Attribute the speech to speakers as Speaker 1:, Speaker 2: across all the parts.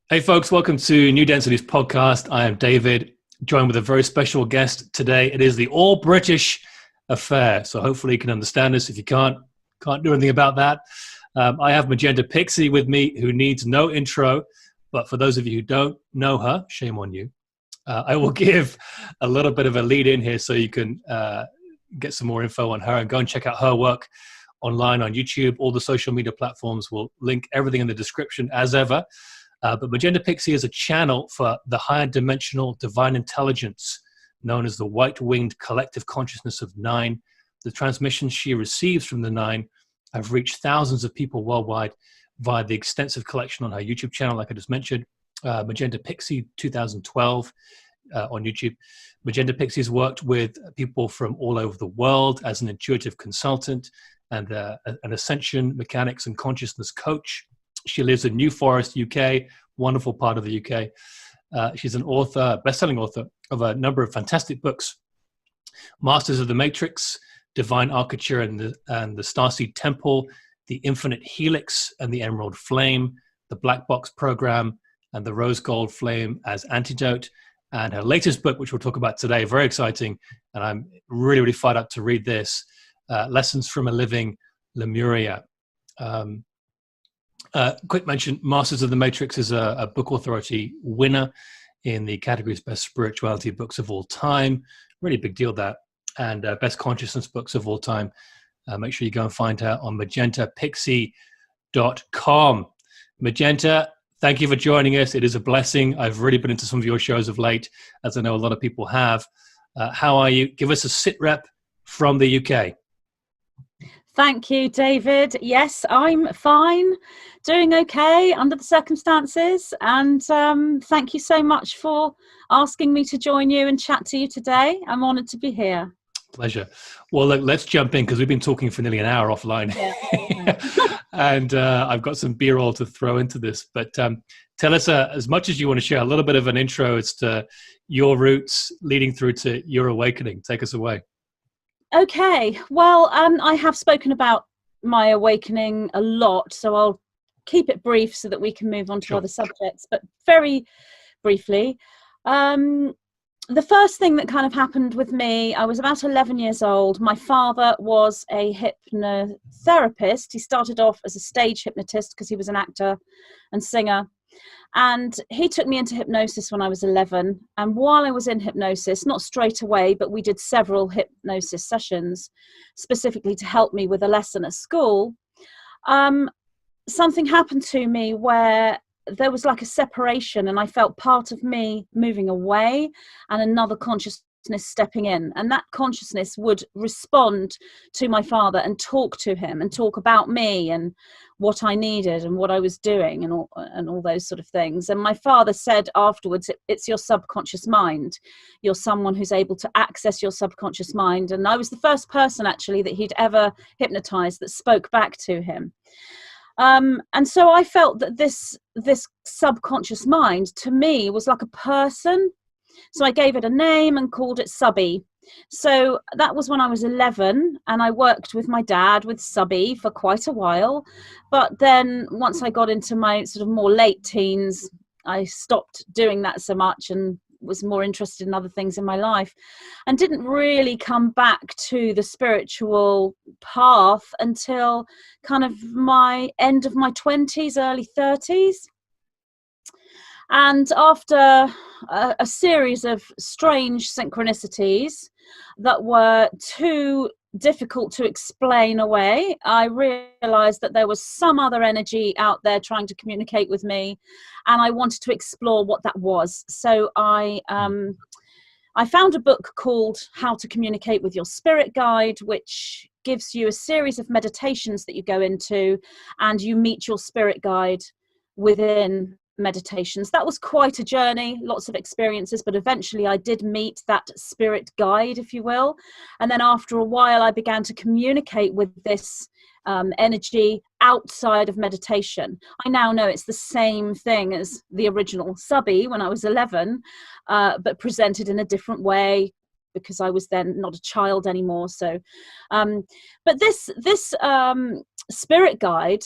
Speaker 1: Hey folks, welcome to New Densities podcast. I am David, joined with a very special guest today. It is the all British affair, so hopefully you can understand us. If you can't do anything about that. I have Magenta Pixie with me, who needs no intro, but for those of you who don't know her, shame on you. I will give a little bit of a lead in here so you can get some more info on her and go and check out her work online on YouTube. All the social media platforms will link everything in the description as ever. But Magenta Pixie is a channel for the higher dimensional divine intelligence known as the white-winged collective consciousness of Nine. The transmissions she receives from the Nine have reached thousands of people worldwide via the extensive collection on her YouTube channel, like I just mentioned, Magenta Pixie 2012 on YouTube. Magenta Pixie has worked with people from all over the world as an intuitive consultant and an ascension mechanics and consciousness coach. She lives in New Forest, UK, wonderful part of the UK. She's an author, best-selling author of a number of fantastic books: Masters of the Matrix, Divine Architecture and the Starseed Temple, The Infinite Helix and the Emerald Flame, The Black Box Program, and The Rose Gold Flame as Antidote. And her latest book, which we'll talk about today, very exciting, and I'm really, really fired up to read this, Lessons from a Living Lemuria. Quick mention, Masters of the Matrix is a Book Authority winner in the categories Best Spirituality Books of All Time. Really big deal, that. And Best Consciousness Books of All Time. Make sure you go and find her on magentapixie.com. Magenta, thank you for joining us. It is a blessing. I've really been into some of your shows of late, as I know a lot of people have. How are you? Give us a sit rep from the UK.
Speaker 2: Thank you, David. Yes, I'm fine, doing okay under the circumstances. And thank you so much for asking me to join you and chat to you today. I'm honoured to be here.
Speaker 1: Pleasure. Well, look, let's jump in because we've been talking for nearly an hour offline. Yeah. And I've got some B-roll to throw into this. But tell us, as much as you want to share, a little bit of an intro as to your roots leading through to your awakening. Take us away.
Speaker 2: Okay, well, I have spoken about my awakening a lot, so I'll keep it brief so that we can move on to other subjects. But very briefly, the first thing that kind of happened with me, I was about 11 years old. My father was a hypnotherapist. He started off as a stage hypnotist because he was an actor and singer. And he took me into hypnosis when I was 11. And while I was in hypnosis, not straight away, but we did several hypnosis sessions specifically to help me with a lesson at school. Something happened to me where there was like a separation, and I felt part of me moving away and another consciousness stepping in, and that consciousness would respond to my father and talk to him and talk about me and what I needed and what I was doing and all those sort of things. And my father said afterwards, it's your subconscious mind. You're someone who's able to access your subconscious mind. And I was the first person actually that he'd ever hypnotized that spoke back to him. And so I felt that this subconscious mind to me was like a person. So I gave it a name and called it Subby. So that was when I was 11, and I worked with my dad with Subby for quite a while. But then once I got into my sort of more late teens, I stopped doing that so much and was more interested in other things in my life, and didn't really come back to the spiritual path until kind of my end of my 20s, early 30s. And after a series of strange synchronicities that were too difficult to explain away, I realized that there was some other energy out there trying to communicate with me, and I wanted to explore what that was. So I found a book called How to Communicate with Your Spirit Guide, which gives you a series of meditations that you go into, and you meet your spirit guide within meditations. That was quite a journey, lots of experiences, but eventually I did meet that spirit guide, if you will. And then after a while, I began to communicate with this energy outside of meditation. I now know it's the same thing as the original Subby when I was 11, but presented in a different way, because I was then not a child anymore. So, but this spirit guide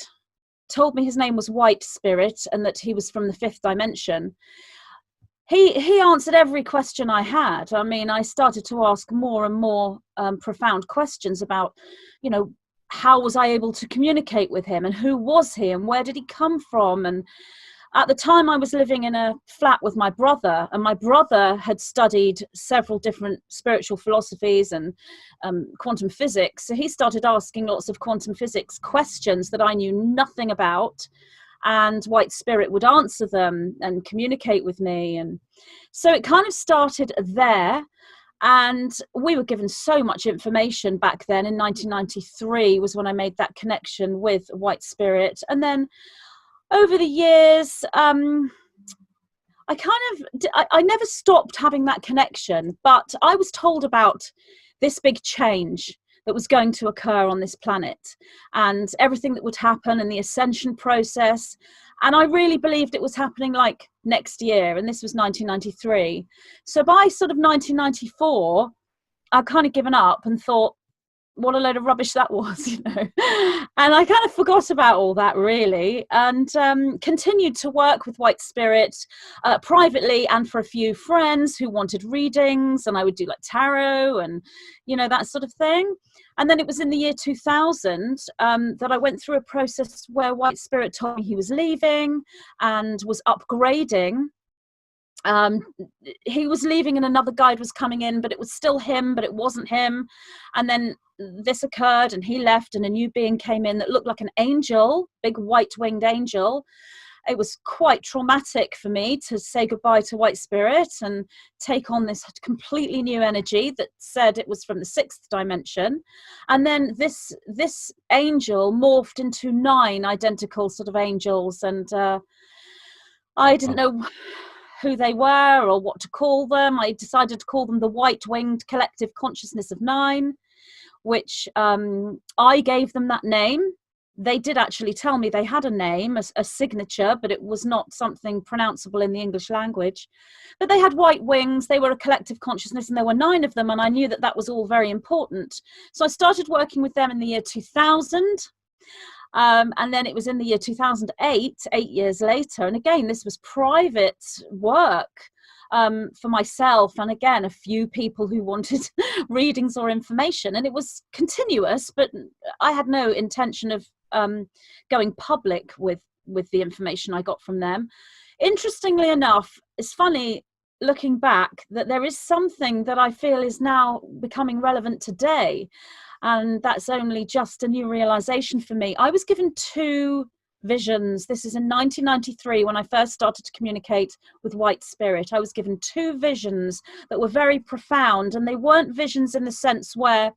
Speaker 2: told me his name was White Spirit and that he was from the 5th dimension. He answered every question I had. I mean, I started to ask more and more profound questions about, you know, how was I able to communicate with him, and who was he, and where did he come from? And at the time I was living in a flat with my brother, and my brother had studied several different spiritual philosophies and quantum physics. So he started asking lots of quantum physics questions that I knew nothing about, and White Spirit would answer them and communicate with me. And so it kind of started there. And we were given so much information back then. In 1993 was when I made that connection with White Spirit. And then over the years, I never stopped having that connection, but I was told about this big change that was going to occur on this planet and everything that would happen and the ascension process. And I really believed it was happening like next year. And this was 1993. So by sort of 1994, I'd kind of given up and thought, what a load of rubbish that was, you know. And I kind of forgot about all that, really, and continued to work with White Spirit privately and for a few friends who wanted readings, and I would do like tarot and, you know, that sort of thing. And then it was in the year 2000 that I went through a process where White Spirit told me he was leaving and was upgrading. He was leaving and another guide was coming in, but it was still him, but it wasn't him. And then this occurred and he left and a new being came in that looked like an angel, big white-winged angel. It was quite traumatic for me to say goodbye to White Spirit and take on this completely new energy that said it was from the 6th dimension. And then this angel morphed into 9 identical sort of angels, and I didn't know who they were or what to call them. I decided to call them the White-Winged Collective Consciousness of 9, which I gave them that name. They did actually tell me they had a name, a signature, but it was not something pronounceable in the English language. But they had white wings, they were a collective consciousness, and there were 9 of them, and I knew that that was all very important. So I started working with them in the year 2000. And then it was in the year 2008, 8 years later. And again, this was private work for myself. And again, a few people who wanted readings or information. And it was continuous, but I had no intention of going public with the information I got from them. Interestingly enough, it's funny looking back that there is something that I feel is now becoming relevant today. And that's only just a new realization for me. I was given 2 visions. This is in 1993 when I first started to communicate with White Spirit. I was given 2 visions that were very profound, and they weren't visions in the sense where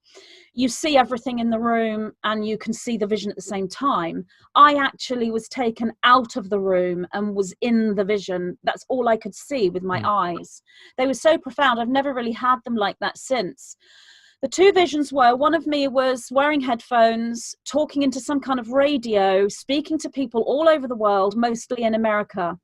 Speaker 2: you see everything in the room and you can see the vision at the same time. I actually was taken out of the room and was in the vision. That's all I could see with my eyes. They were so profound. I've never really had them like that since. The 2 visions were, one of me was wearing headphones, talking into some kind of radio, speaking to people all over the world, mostly in America.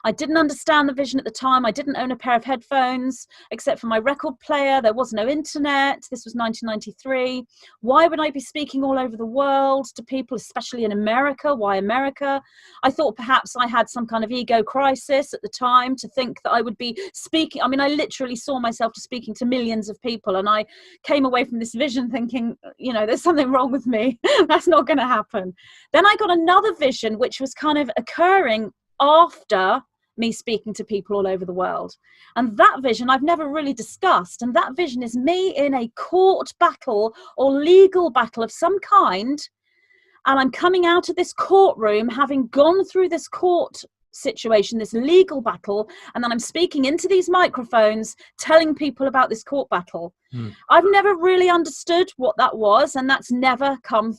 Speaker 2: I didn't understand the vision at the time. I didn't own a pair of headphones, except for my record player. There was no internet. This was 1993. Why would I be speaking all over the world to people, especially in America? Why America? I thought perhaps I had some kind of ego crisis at the time to think that I would be speaking. I mean, I literally saw myself speaking to millions of people, and I came away from this vision thinking, you know, there's something wrong with me. That's not going to happen. Then I got another vision, which was kind of occurring after me speaking to people all over the world. And that vision I've never really discussed. And that vision is me in a court battle or legal battle of some kind. And I'm coming out of this courtroom, having gone through this court situation, this legal battle, and then I'm speaking into these microphones, telling people about this court battle. I've never really understood what that was, and that's never come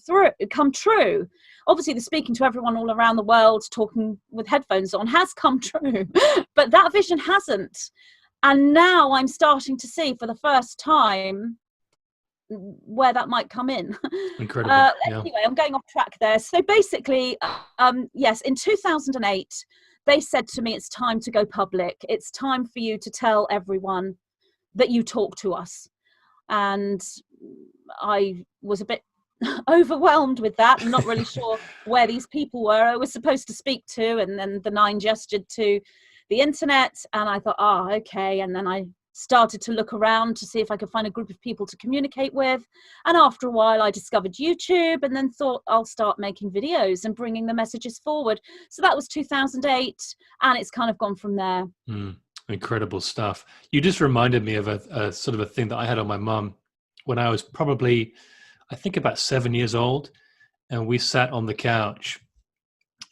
Speaker 2: true. Obviously, the speaking to everyone all around the world, talking with headphones on, has come true, but that vision hasn't. And now I'm starting to see for the first time where that might come in.
Speaker 1: Incredible. Yeah.
Speaker 2: Anyway, I'm going off track there. So basically, yes, in 2008, they said to me, it's time to go public. It's time for you to tell everyone that you talk to us. And I was a bit overwhelmed with that and not really sure where these people were I was supposed to speak to. And then the nine gestured to the internet, and I thought, oh, okay. And then I started to look around to see if I could find a group of people to communicate with. And after a while, I discovered YouTube, and then thought I'll start making videos and bringing the messages forward. So that was 2008, and it's kind of gone from there.
Speaker 1: Incredible stuff. You just reminded me of a sort of a thing that I had on my mum when I was probably, I think, about 7 years old, and we sat on the couch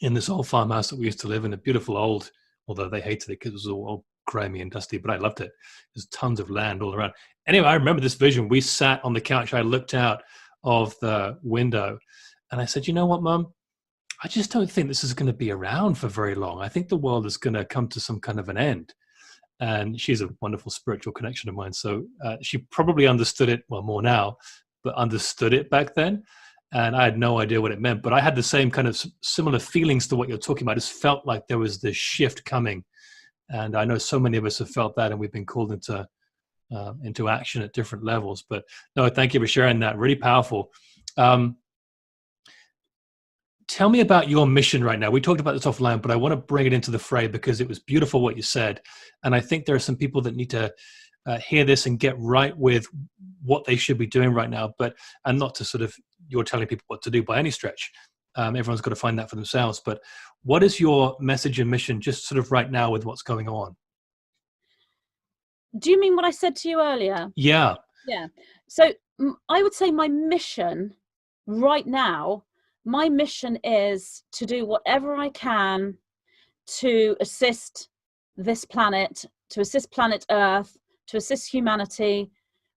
Speaker 1: in this old farmhouse that we used to live in, a beautiful old, although they hated it because it was all grimy and dusty, but I loved it. There's tons of land all around. Anyway, I remember this vision. We sat on the couch. I looked out of the window and I said, you know what, Mum? I just don't think this is going to be around for very long. I think the world is going to come to some kind of an end. And she's a wonderful spiritual connection of mine. So she probably understood it, well, more now, but understood it back then. And I had no idea what it meant. But I had the same kind of similar feelings to what you're talking about. I just felt like there was this shift coming. And I know so many of us have felt that, and we've been called into action at different levels. But no, thank you for sharing that. Really powerful. Tell me about your mission right now. We talked about this offline, but I want to bring it into the fray because it was beautiful what you said. And I think there are some people that need to hear this and get right with what they should be doing right now, and not to sort of, you're telling people what to do by any stretch. Everyone's got to find that for themselves. But what is your message and mission just sort of right now with what's going on?
Speaker 2: Do you mean what I said to you earlier?
Speaker 1: Yeah.
Speaker 2: Yeah. So I would say my mission right now, my mission is to do whatever I can to assist this planet, to assist planet Earth, to assist humanity,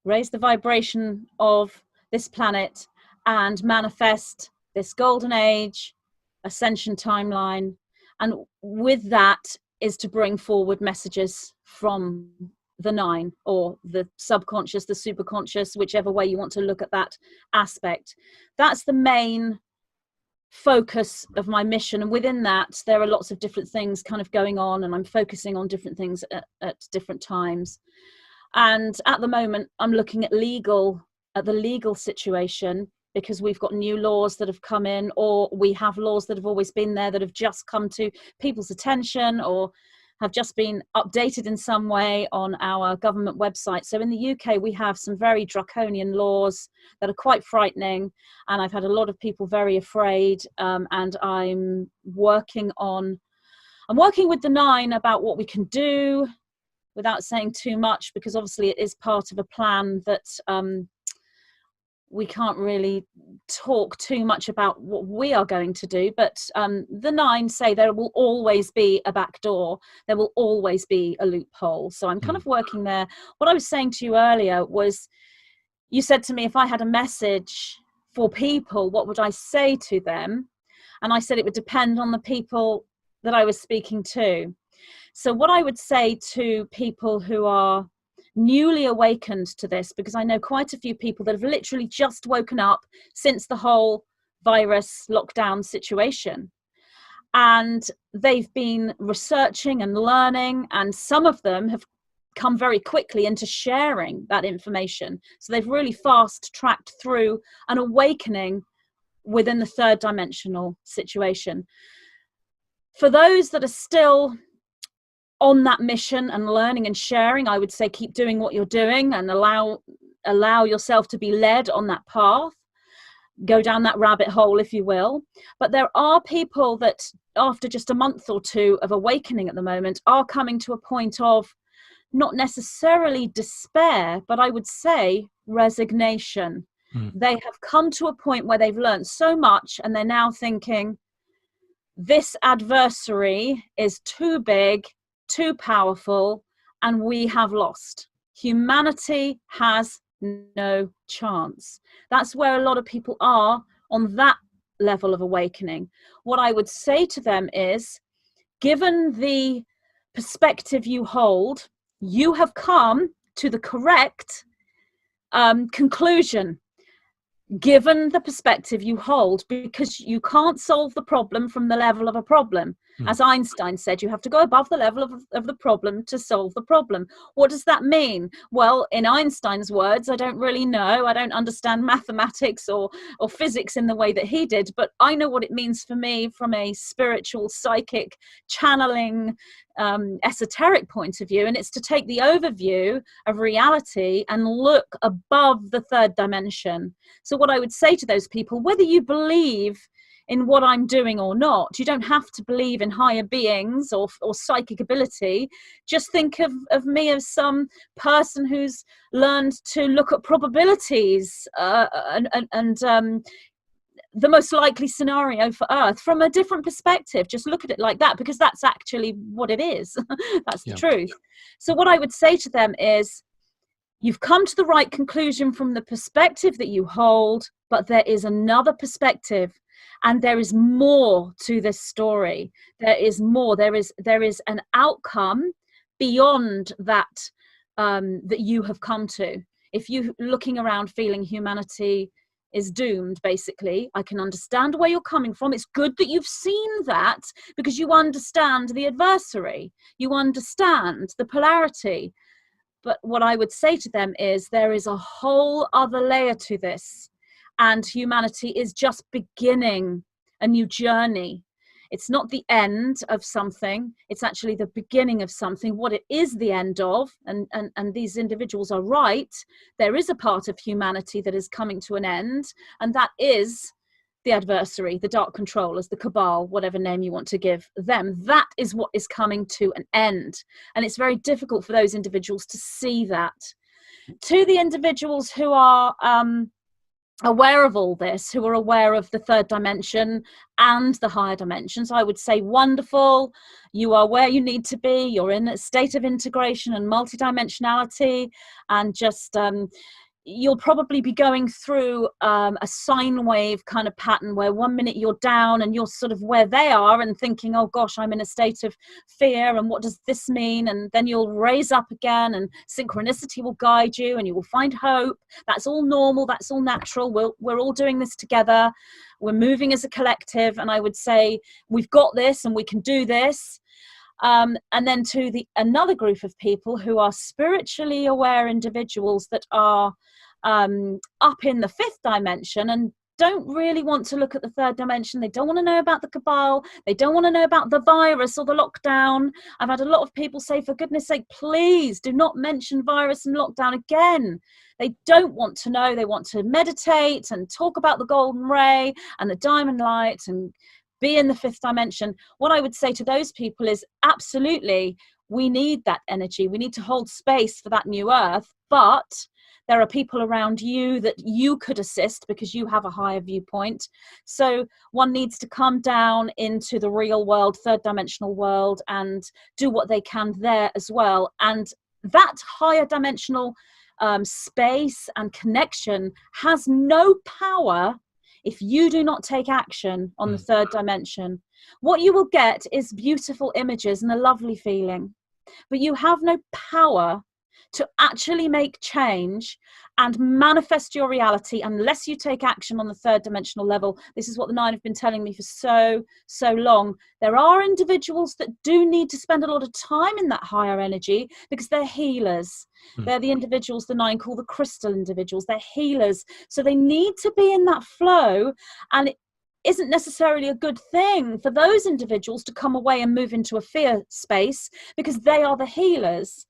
Speaker 2: raise the vibration of this planet, and manifest this golden age, ascension timeline. And with that is to bring forward messages from the nine, or the subconscious, the superconscious, whichever way you want to look at that aspect. That's the main focus of my mission, and within that there are lots of different things kind of going on, and I'm focusing on different things at different times. And at the moment I'm looking at the legal situation, because we've got new laws that have come in, or we have laws that have always been there that have just come to people's attention, or have just been updated in some way on our government website. So in the UK, we have some very draconian laws that are quite frightening, and I've had a lot of people very afraid. And I'm working with the nine about what we can do, without saying too much, because obviously it is part of a plan that we can't really talk too much about what we are going to do. But the nine say there will always be a back door. There will always be a loophole. So I'm kind of working there. What I was saying to you earlier was, you said to me, if I had a message for people, what would I say to them? And I said it would depend on the people that I was speaking to. So what I would say to people who are newly awakened to this, because I know quite a few people that have literally just woken up since the whole virus lockdown situation, and they've been researching and learning, and some of them have come very quickly into sharing that information. So they've really fast tracked through an awakening within the third dimensional situation. For those that are still on that mission and learning and sharing, I would say keep doing what you're doing and allow yourself to be led on that path. Go down that rabbit hole, if you will. But there are people that, after just a month or two of awakening at the moment, are coming to a point of not necessarily despair, but I would say resignation. They have come to a point where they've learned so much, and they're now thinking, this adversary is too big, too powerful, and we have lost. Humanity has no chance. That's where a lot of people are on that level of awakening. What I would say to them is, given the perspective you hold, you have come to the correct conclusion, given the perspective you hold, because you can't solve the problem from the level of a problem.
Speaker 1: Hmm.
Speaker 2: As Einstein said, you have to go above the level of the problem to solve the problem. What does that mean? Well, in Einstein's words, I don't really know. I don't understand mathematics or physics in the way that he did, but I know what it means for me from a spiritual, psychic, channeling, esoteric point of view, and it's to take the overview of reality and look above the third dimension. So what I would say to those people, whether you believe in what I'm doing or not, you don't have to believe in higher beings or psychic ability. Just think of me as some person who's learned to look at probabilities and the most likely scenario for Earth from a different perspective. Just look at it like that, because that's actually what it is. That's the truth. So what I would say to them is, you've come to the right conclusion from the perspective that you hold, but there is another perspective, and there is more to this story. There is more. There is an outcome beyond that that you have come to. If you're looking around feeling humanity is doomed, basically, I can understand where you're coming from. It's good that you've seen that, because you understand the adversary, you understand the polarity. But what I would say to them is, there is a whole other layer to this, and humanity is just beginning a new journey. It's not the end of something, it's actually the beginning of something. What it is the end of, and these individuals are right, there is a part of humanity that is coming to an end, and that is the adversary, the dark controllers, the cabal, whatever name you want to give them. That is what is coming to an end. And it's very difficult for those individuals to see that. To the individuals who are aware of all this, who are aware of the third dimension and the higher dimensions, I would say, wonderful. You are where you need to be. You're in a state of integration and multidimensionality, and just you'll probably be going through a sine wave kind of pattern, where 1 minute you're down and you're sort of where they are and thinking, oh gosh, I'm in a state of fear, and what does this mean? And then you'll raise up again, and synchronicity will guide you, and you will find hope. That's all normal, that's all natural. We're all doing this together, we're moving as a collective, and I would say we've got this and we can do this. And then to another group of people who are spiritually aware individuals that are up in the fifth dimension and don't really want to look at the third dimension. They don't want to know about the cabal. They don't want to know about the virus or the lockdown. I've had a lot of people say, for goodness sake, please do not mention virus and lockdown again. They don't want to know. They want to meditate and talk about the golden ray and the diamond light and be in the fifth dimension. What I would say to those people is, absolutely, we need that energy. We need to hold space for that new earth, but there are people around you that you could assist because you have a higher viewpoint. So one needs to come down into the real world, third dimensional world, and do what they can there as well. And that higher dimensional space and connection has no power if you do not take action on the third dimension. What you will get is beautiful images and a lovely feeling, but you have no power to actually make change and manifest your reality unless you take action on the third dimensional level. This is what the Nine have been telling me for so long. There are individuals that do need to spend a lot of time in that higher energy because they're healers. They're the individuals the Nine call the crystal individuals. They're healers. So they need to be in that flow, and it isn't necessarily a good thing for those individuals to come away and move into a fear space because they are the healers.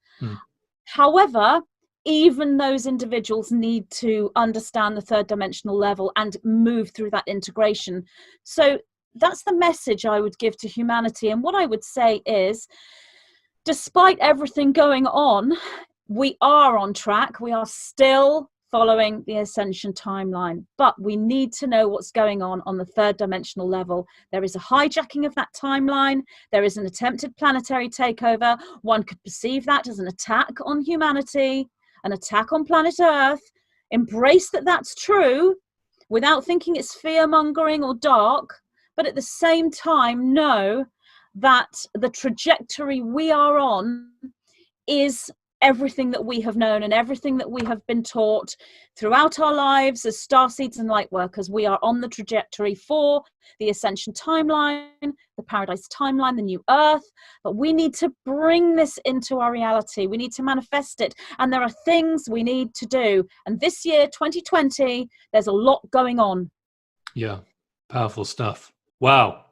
Speaker 2: However, even those individuals need to understand the third dimensional level and move through that integration. So that's the message I would give to humanity. And what I would say is, despite everything going on, we are on track. We are still following the Ascension timeline, but we need to know what's going on the third dimensional level. There is a hijacking of that timeline. There is an attempted planetary takeover. One could perceive that as an attack on humanity, an attack on planet Earth. Embrace that that's true without thinking it's fear-mongering or dark, but at the same time know that the trajectory we are on is everything that we have known and everything that we have been taught throughout our lives as starseeds and light workers. We are on the trajectory for the Ascension timeline, the Paradise timeline, the new Earth, but we need to bring this into our reality. We need to manifest it, and there are things we need to do. And this year, 2020, there's a lot going on.
Speaker 1: Yeah, powerful stuff. Wow.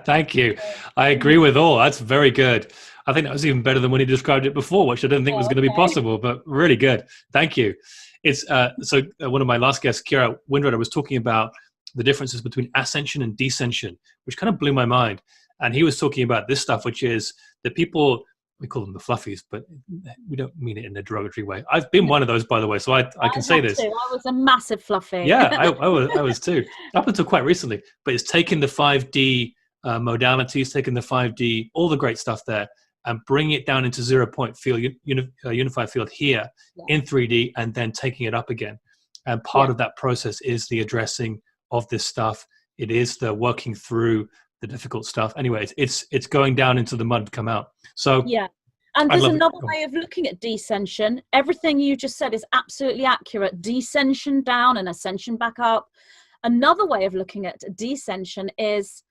Speaker 1: Thank you. I agree with all. That's very good. I think that was even better than when he described it before, which I didn't think was going to be possible, but really good. Thank you. It's one of my last guests, Kira Windrider, was talking about the differences between ascension and descension, which kind of blew my mind. And he was talking about this stuff, which is the people, we call them the fluffies, but we don't mean it in a derogatory way. I've been one of those, by the way, so I can say this.
Speaker 2: Too. I was a massive fluffy.
Speaker 1: Yeah, I was too, up until quite recently. But it's taking the 5D modalities, taking the 5D, all the great stuff there, and bring it down into 0-point field, unified field here in 3D, and then taking it up again. And part of that process is the addressing of this stuff. It is the working through the difficult stuff. Anyway, it's going down into the mud to come out. So
Speaker 2: yeah. And there's another way of looking at descension. Everything you just said is absolutely accurate. Descension down and ascension back up. Another way of looking at descension is,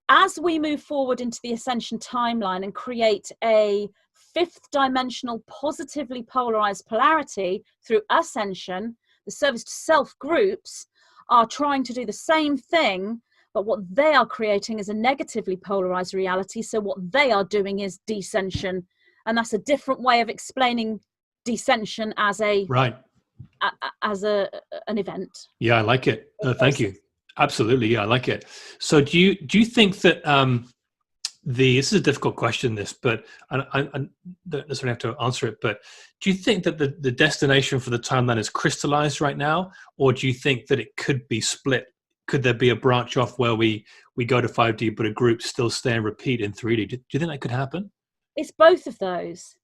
Speaker 2: as we move forward into the Ascension timeline and create a fifth dimensional positively polarized polarity through Ascension, the service to self groups are trying to do the same thing, but what they are creating is a negatively polarized reality. So what they are doing is descension. And that's a different way of explaining descension as a an event.
Speaker 1: Yeah, I like it. Thank you. Absolutely, yeah, I like it. So do you think that this is a difficult question, but I don't necessarily have to answer it, but do you think that the destination for the timeline is crystallized right now, or do you think that it could be split? Could there be a branch off where we go to 5D, but a group still stay and repeat in 3D? Do you think that could happen?
Speaker 2: It's both of those.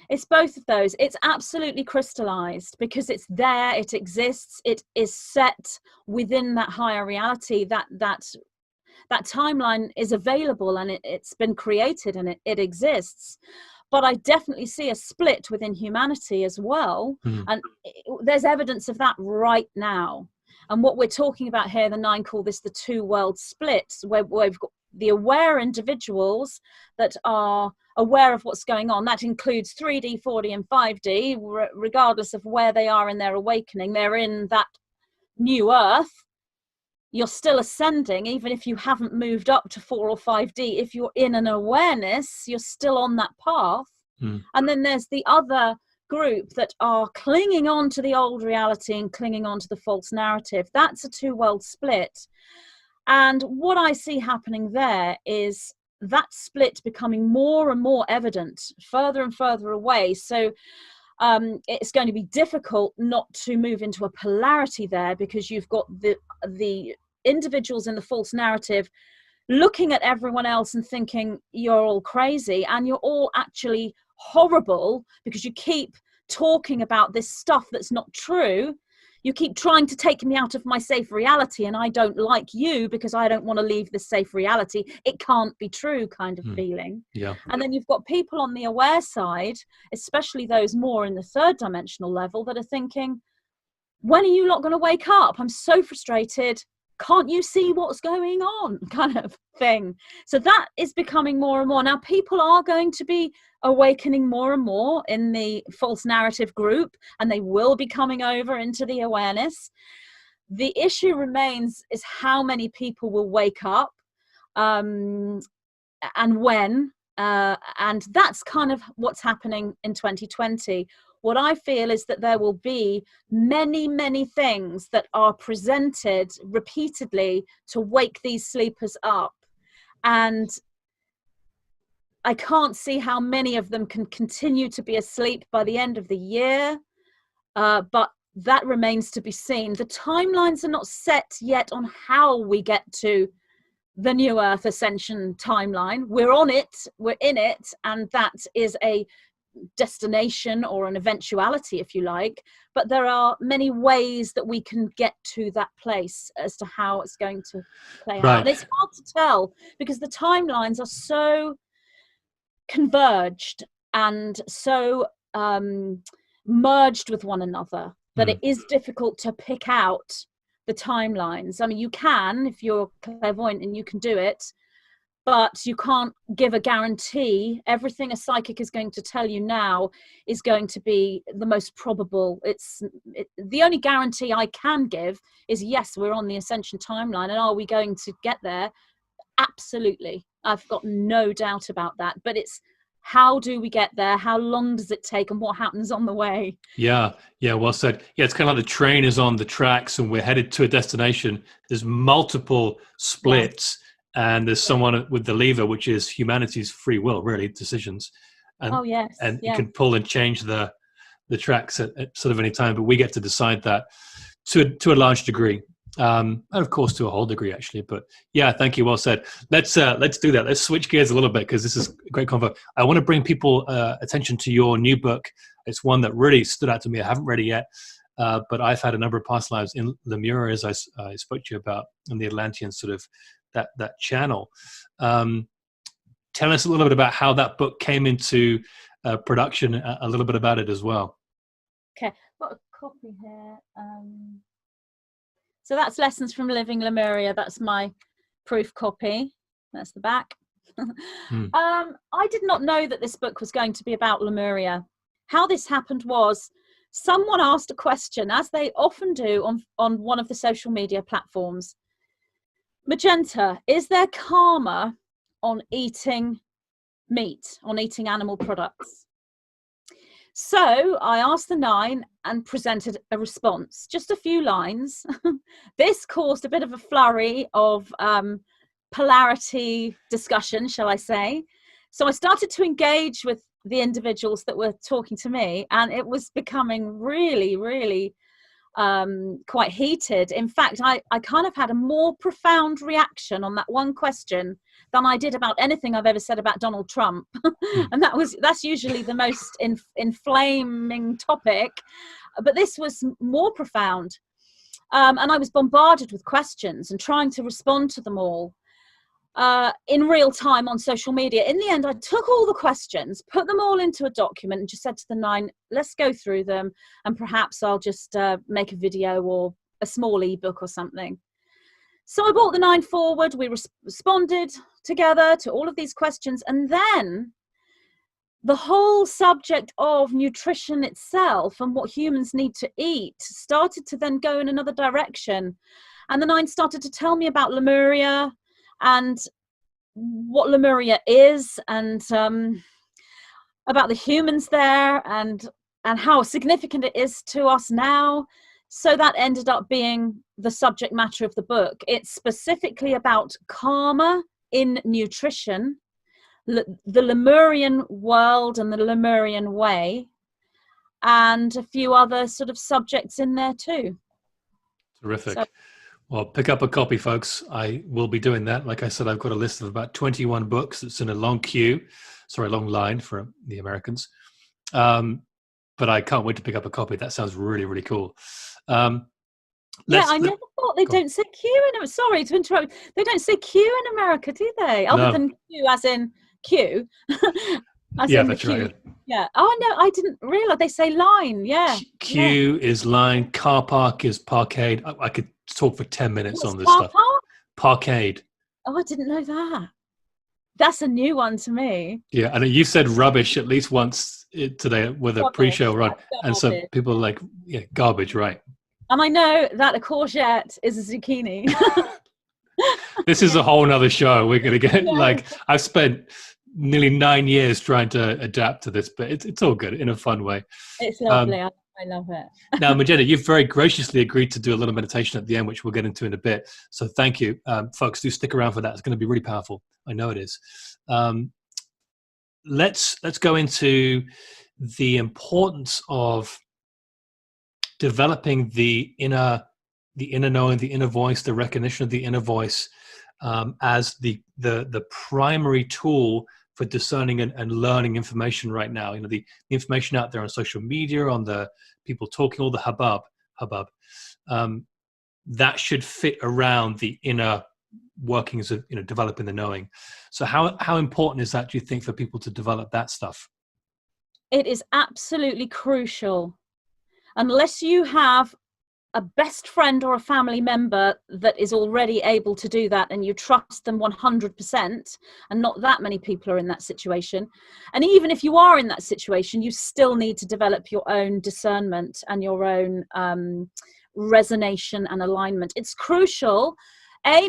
Speaker 2: It's both of those. It's absolutely crystallized because it's there, it exists, it is set within that higher reality. That timeline is available, and it's been created, and it exists. But I definitely see a split within humanity as well. And there's evidence of that right now. And what we're talking about here, the Nine call this the two world splits, where we've got the aware individuals that are aware of what's going on. That includes 3D, 4D, and 5D, regardless of where they are in their awakening. They're in that new Earth. You're still ascending, even if you haven't moved up to 4 or 5D. If you're in an awareness, you're still on that path. And then there's the other group that are clinging on to the old reality and clinging on to the false narrative. That's a two-world split. And what I see happening there is that split becoming more and more evident, further and further away. So it's going to be difficult not to move into a polarity there, because you've got the individuals in the false narrative looking at everyone else and thinking you're all crazy, and you're all actually horrible because you keep talking about this stuff that's not true. You keep trying to take me out of my safe reality, and I don't like you because I don't want to leave this safe reality. It can't be true kind of feeling.
Speaker 1: Yeah.
Speaker 2: And then you've got people on the aware side, especially those more in the third dimensional level, that are thinking, when are you not going to wake up? I'm so frustrated. Can't you see what's going on? Kind of thing. So that is becoming more and more. Now, people are going to be awakening more and more in the false narrative group, and they will be coming over into the awareness. The issue remains is how many people will wake up, and when. And that's kind of what's happening in 2020. What I feel is that there will be many, many things that are presented repeatedly to wake these sleepers up. And I can't see how many of them can continue to be asleep by the end of the year. But that remains to be seen. The timelines are not set yet on how we get to the New Earth Ascension timeline. We're on it, we're in it, and that is a destination or an eventuality, if you like, but there are many ways that we can get to that place as to how it's going to play out. And it's hard to tell because the timelines are so converged and so merged with one another that it is difficult to pick out the timelines. I mean, you can, if you're clairvoyant and you can do it, but you can't give a guarantee. Everything a psychic is going to tell you now is going to be the most probable. The only guarantee I can give is, yes, we're on the Ascension timeline, and are we going to get there? Absolutely. I've got no doubt about that. But it's, how do we get there? How long does it take, and what happens on the way?
Speaker 1: Yeah, well said. Yeah, it's kind of like the train is on the tracks and we're headed to a destination. There's multiple splits. Yes. And there's someone with the lever, which is humanity's free will, really, decisions. And, you can pull and change the tracks at sort of any time, but we get to decide that to a large degree, and of course to a whole degree, actually. But yeah, thank you, well said. Let's do that. Let's switch gears a little bit, because this is a great convo. I want to bring people attention to your new book. It's one that really stood out to me. I haven't read it yet, but I've had a number of past lives in Lemuria, as I spoke to you about, in the Atlantean sort of that channel. Tell us a little bit about how that book came into production, a little bit about it as well.
Speaker 2: Okay, I've got a copy here. So that's Lessons from Living Lemuria. That's my proof copy. That's the back. I did not know that this book was going to be about Lemuria. How this happened was, someone asked a question, as they often do on one of the social media platforms. Magenta, is there karma on eating meat, on eating animal products? So I asked the 9 and presented a response, just a few lines. This caused a bit of a flurry of polarity discussion, shall I say. So I started to engage with the individuals that were talking to me, and it was becoming really, really quite heated. In fact, I kind of had a more profound reaction on that one question than I did about anything I've ever said about Donald Trump. And that's usually the most inflaming topic, but this was more profound. And I was bombarded with questions and trying to respond to them all in real time on social media. In the end, I took all the questions, put them all into a document, and just said to the 9, let's go through them, and perhaps I'll just make a video or a small ebook or something. So I brought the 9 forward. We responded together to all of these questions, and then the whole subject of nutrition itself and what humans need to eat started to then go in another direction. And the 9 started to tell me about Lemuria and what Lemuria is, and about the humans there, and how significant it is to us now. So that ended up being the subject matter of the book. It's specifically about karma in nutrition, the Lemurian world and the Lemurian way, and a few other sort of subjects in there too.
Speaker 1: Terrific. So, well, pick up a copy, folks. I will be doing that. Like I said, I've got a list of about 21 books. It's in a long line for the Americans. But I can't wait to pick up a copy. That sounds really, really cool. I never thought they don't say Q in. Sorry to interrupt. They don't say Q in America, do they? Other than Q, as in Q. That's right.
Speaker 2: Yeah. Oh no, I didn't realize they say line. Yeah.
Speaker 1: Q is line. Car park is parkade. I could talk for 10 minutes on this stuff. Parkade.
Speaker 2: Oh, I didn't know that. That's a new one to me.
Speaker 1: Yeah, and you said rubbish at least once today with a pre-show run, and so people are like, yeah, garbage, right?
Speaker 2: And I know that a courgette is a zucchini.
Speaker 1: This is a whole nother show. We're going to get I've spent nearly 9 years trying to adapt to this, but it's all good in a fun way.
Speaker 2: It's lovely. I love it.
Speaker 1: Now, Magenta, you've very graciously agreed to do a little meditation at the end, which we'll get into in a bit. So thank you. Folks, do stick around for that. It's going to be really powerful. I know it is. Let's go into the importance of developing the inner knowing, the inner voice, the recognition of the inner voice as the primary tool for discerning and learning information right now. The information out there on social media, on the people talking, all the hubbub, that should fit around the inner workings of developing the knowing. So how important is that, do you think, for people to develop that stuff?
Speaker 2: It is absolutely crucial. Unless you have a best friend or a family member that is already able to do that and you trust them 100%, and not that many people are in that situation, and even if you are in that situation, you still need to develop your own discernment and your own resonation and alignment. It's crucial,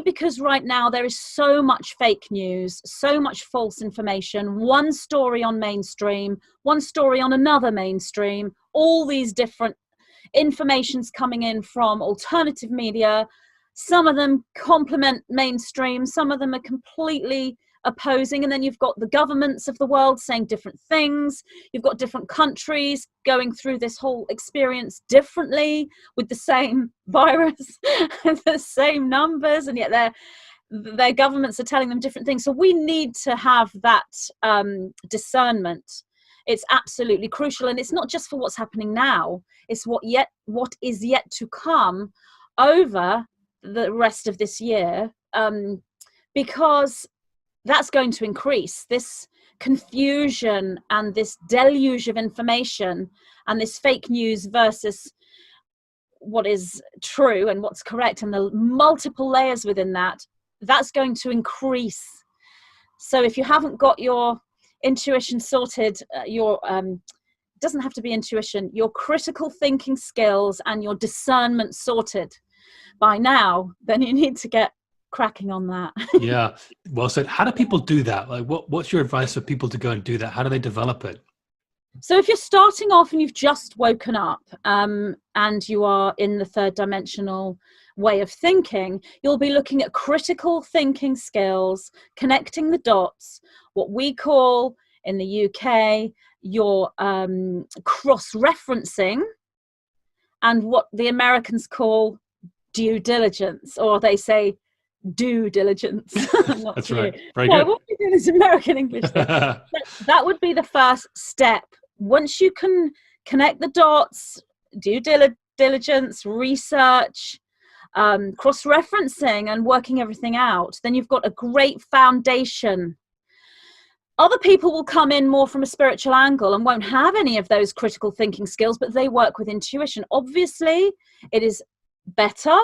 Speaker 2: because right now there is so much fake news, so much false information, one story on mainstream, one story on another mainstream, all these different information's coming in from alternative media. Some of them complement mainstream, some of them are completely opposing, and then you've got the governments of the world saying different things. You've got different countries going through this whole experience differently with the same virus and the same numbers, and yet their governments are telling them different things. So we need to have that discernment. It's absolutely crucial, and it's not just for what's happening now, it's what is yet to come over the rest of this year, because that's going to increase this confusion and this deluge of information and this fake news versus what is true and what's correct, and the multiple layers within that, that's going to increase. So if you haven't got your intuition sorted, your doesn't have to be intuition, your critical thinking skills and your discernment sorted by now, then you need to get cracking on that.
Speaker 1: Yeah, well said. How do people do that? Like, what's your advice for people to go and do that? How do they develop it?
Speaker 2: So if you're starting off and you've just woken up, and you are in the third dimensional way of thinking, you'll be looking at critical thinking skills, connecting the dots, what we call in the UK your cross-referencing, and what the Americans call due diligence, or they say due diligence.
Speaker 1: That's right. Very good.
Speaker 2: What we do is American English thing. That would be the first step. Once you can connect the dots, due diligence, research, cross-referencing and working everything out, then you've got a great foundation. Other people will come in more from a spiritual angle and won't have any of those critical thinking skills, but they work with intuition. Obviously, it is better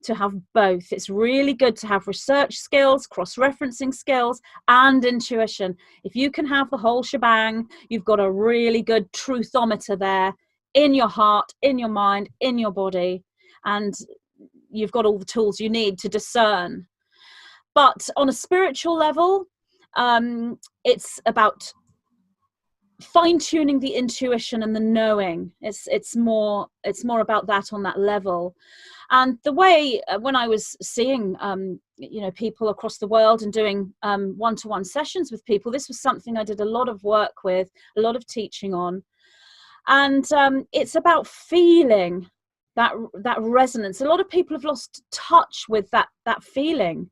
Speaker 2: to have both. It's really good to have research skills, cross-referencing skills, and intuition. If you can have the whole shebang, you've got a really good truthometer there in your heart, in your mind, in your body, and you've got all the tools you need to discern. But on a spiritual level, it's about fine-tuning the intuition and the knowing. It's more about that on that level. And the way when I was seeing people across the world and doing one-to-one sessions with people, this was something I did a lot of work with, a lot of teaching on, and it's about feeling that resonance. A lot of people have lost touch with that feeling.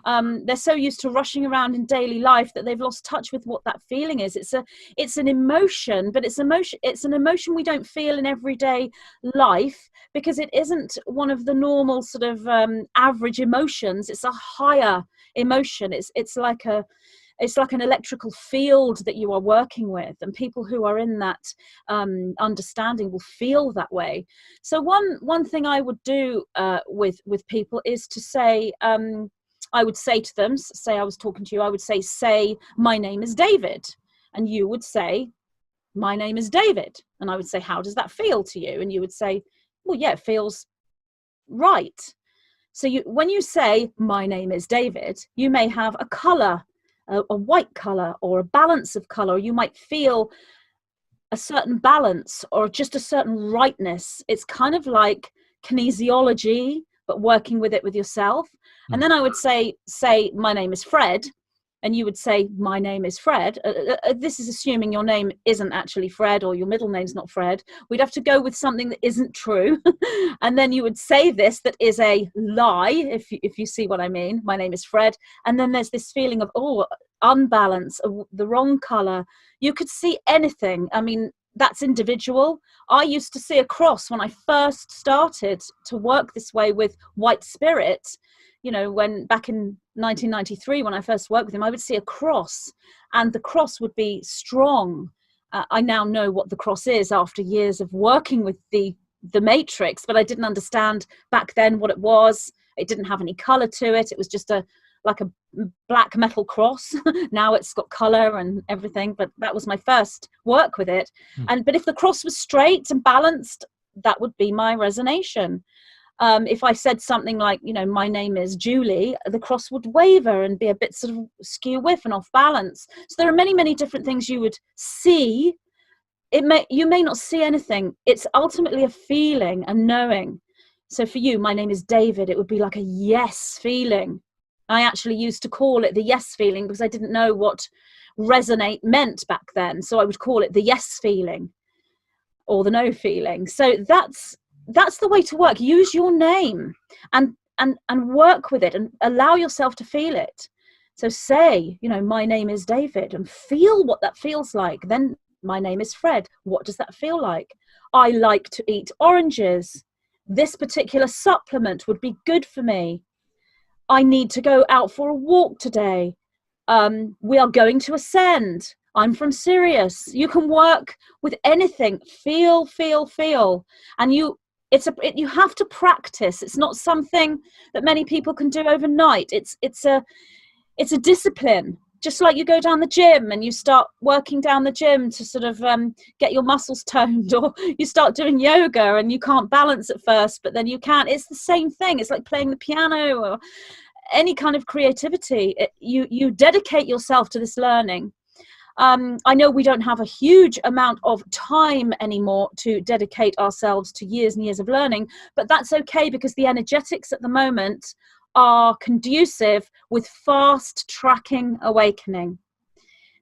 Speaker 2: They're so used to rushing around in daily life that they've lost touch with what that feeling is. It's an emotion, but it's an emotion we don't feel in everyday life because it isn't one of the normal sort of average emotions. It's a higher emotion. It's like an electrical field that you are working with, and people who are in that understanding will feel that way. So one thing I would do with people is to say, I would say to them, say I was talking to you, I would say, my name is David. And you would say, my name is David. And I would say, how does that feel to you? And you would say, well, yeah, it feels right. So when you say, my name is David, you may have a color, a white color or a balance of color. You might feel a certain balance or just a certain rightness. It's kind of like kinesiology, but working with it with yourself. And then I would say, my name is Fred. And you would say, my name is Fred. This is assuming your name isn't actually Fred, or your middle name's not Fred. We'd have to go with something that isn't true. And then you would say this that is a lie, if you see what I mean. My name is Fred. And then there's this feeling of, unbalance, the wrong color. You could see anything. I mean, that's individual. I used to see a cross when I first started to work this way with white spirit. When back in 1993, when I first worked with him, I would see a cross, and the cross would be strong I now know what the cross is after years of working with the matrix, but I didn't understand back then what it was. It didn't have any color to it. It was just like a black metal cross. Now it's got color and everything, but that was my first work with it. But if the cross was straight and balanced, that would be my resignation. If I said something like, my name is Julie, the cross would waver and be a bit sort of skew whiff and off balance. So there are many, many different things you would see. You may not see anything. It's ultimately a feeling, a knowing. So for you, my name is David. It would be like a yes feeling. I actually used to call it the yes feeling because I didn't know what resonate meant back then. So I would call it the yes feeling or the no feeling. So that's the way to work. Use your name and work with it and allow yourself to feel it. So say, my name is David, and feel what that feels like. Then my name is Fred. What does that feel like? I like to eat oranges. This particular supplement would be good for me. I need to go out for a walk today. We are going to ascend. I'm from Sirius. You can work with anything. Feel. And you have to practice. It's not something that many people can do overnight. It's a discipline. Just like you go down the gym and you start working down the gym to sort of get your muscles toned, or you start doing yoga and you can't balance at first, but then you can. It's the same thing. It's like playing the piano or any kind of creativity. You dedicate yourself to this learning. I know we don't have a huge amount of time anymore to dedicate ourselves to years and years of learning, but that's okay because the energetics at the moment are conducive with fast tracking awakening.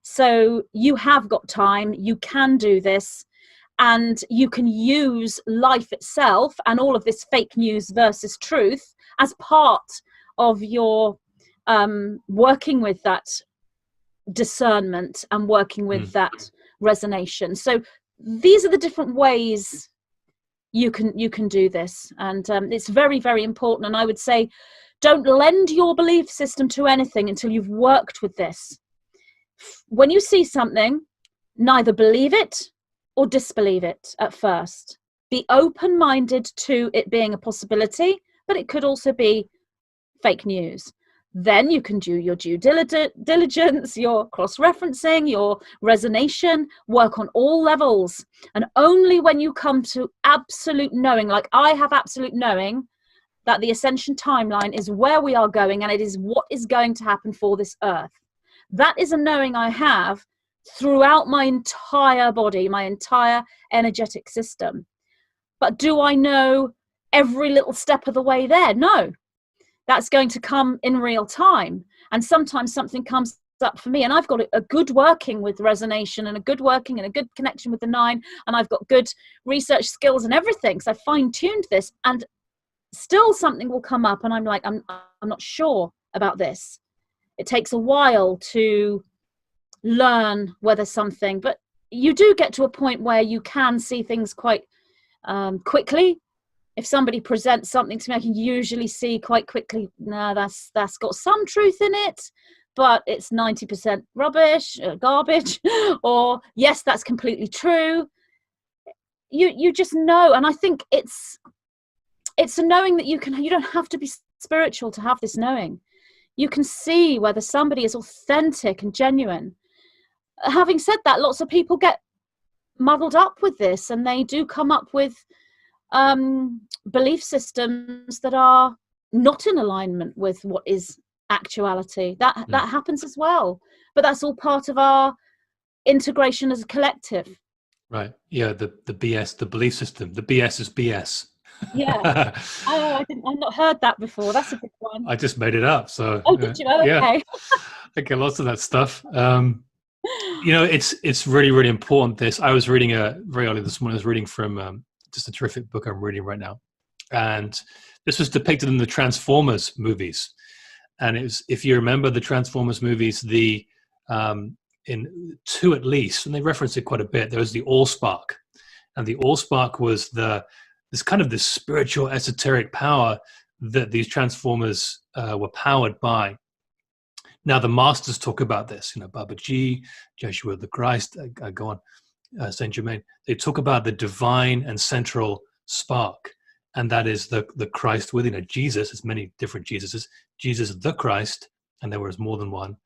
Speaker 2: So you have got time, you can do this, and you can use life itself and all of this fake news versus truth as part of your working with that discernment and working with that resignation. So these are the different ways you can do this, and it's very, very important. And I would say, don't lend your belief system to anything until you've worked with this. When you see something, neither believe it or disbelieve it at first. Be open-minded to it being a possibility, but it could also be fake news. Then you can do your due diligence, your cross-referencing, your resignation, work on all levels. And only when you come to absolute knowing, like I have absolute knowing, that the Ascension timeline is where we are going and it is what is going to happen for this earth. That is a knowing I have throughout my entire body, my entire energetic system. But do I know every little step of the way there? No. That's going to come in real time. And sometimes something comes up for me and I've got a good working with Resignation and a good working and a good connection with the 9, and I've got good research skills and everything. So I fine-tuned this, and still something will come up and I'm like, I'm not sure about this. It takes a while to learn whether something, but you do get to a point where you can see things quite quickly. If somebody presents something to me, I can usually see quite quickly, no, that's got some truth in it, but it's 90% rubbish, garbage, or yes, that's completely true. You just know. And I think it's a knowing that you don't have to be spiritual to have this knowing. You can see whether somebody is authentic and genuine. Having said that, lots of people get muddled up with this, and they do come up with belief systems that are not in alignment with what is actuality. That happens as well, but that's all part of our integration as a collective.
Speaker 1: Right. Yeah. The BS, the belief system. The BS is BS.
Speaker 2: Yeah. I've not heard that before. That's a good one.
Speaker 1: I just made it up. So.
Speaker 2: Oh, did you? Okay.
Speaker 1: Yeah. I get lots of that stuff. It's really, really important. I was reading very early this morning. I was reading from just a terrific book I'm reading right now, and this was depicted in the Transformers movies. And it was, if you remember the Transformers movies, in 2 at least, and they reference it quite a bit, there was the Allspark, and the Allspark was this spiritual esoteric power that these Transformers were powered by. Now the masters talk about this, Baba G, Joshua the Christ, I go on. Saint Germain, they talk about the divine and central spark, and that is the Christ within. Jesus, there's many different Jesuses. Jesus the Christ, and there was more than one.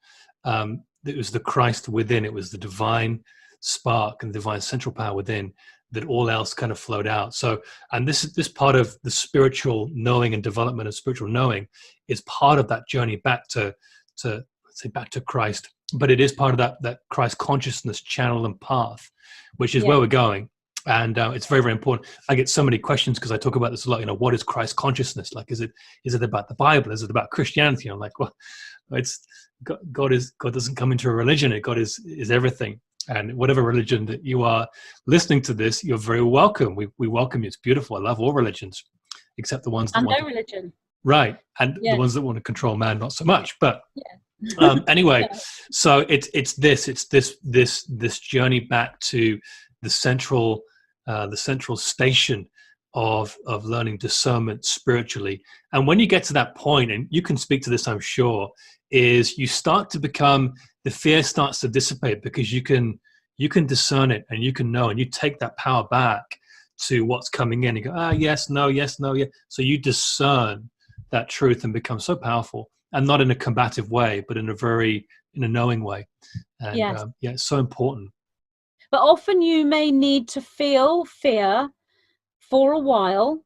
Speaker 1: It was the Christ within. It was the divine spark and divine central power within, that all else kind of flowed out. So, and this part of the spiritual knowing and development of spiritual knowing is part of that journey back to let's say back to Christ. But it is part of that Christ consciousness channel and path, which is where we're going. And it's very, very important. I get so many questions because I talk about this a lot. What is Christ consciousness? Like, is it about the Bible? Is it about Christianity? I'm like, well, it's God doesn't come into a religion. God is everything. And whatever religion that you are listening to this, you're very welcome. We welcome you. It's beautiful. I love all religions, except the ones that want
Speaker 2: religion.
Speaker 1: Right. And the ones that want to control man, not so much. But anyway, so it's this journey back to the central station of learning discernment spiritually. And when you get to that point, and you can speak to this, I'm sure, is you start to become, the fear starts to dissipate, because you can discern it, and you can know, and you take that power back to what's coming in. You go, yes, no, yes, no, yeah. So you discern that truth and become so powerful, and not in a combative way, but in a knowing way. And it's so important.
Speaker 2: But often you may need to feel fear for a while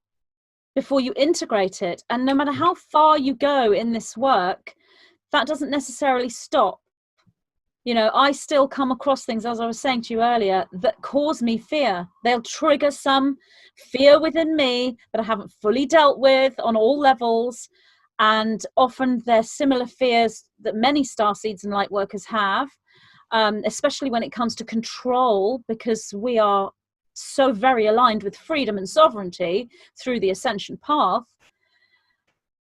Speaker 2: before you integrate it. And no matter how far you go in this work, that doesn't necessarily stop. I still come across things, as I was saying to you earlier, that cause me fear. They'll trigger some fear within me that I haven't fully dealt with on all levels. And often they're similar fears that many starseeds and light workers have, especially when it comes to control, because we are so very aligned with freedom and sovereignty through the ascension path.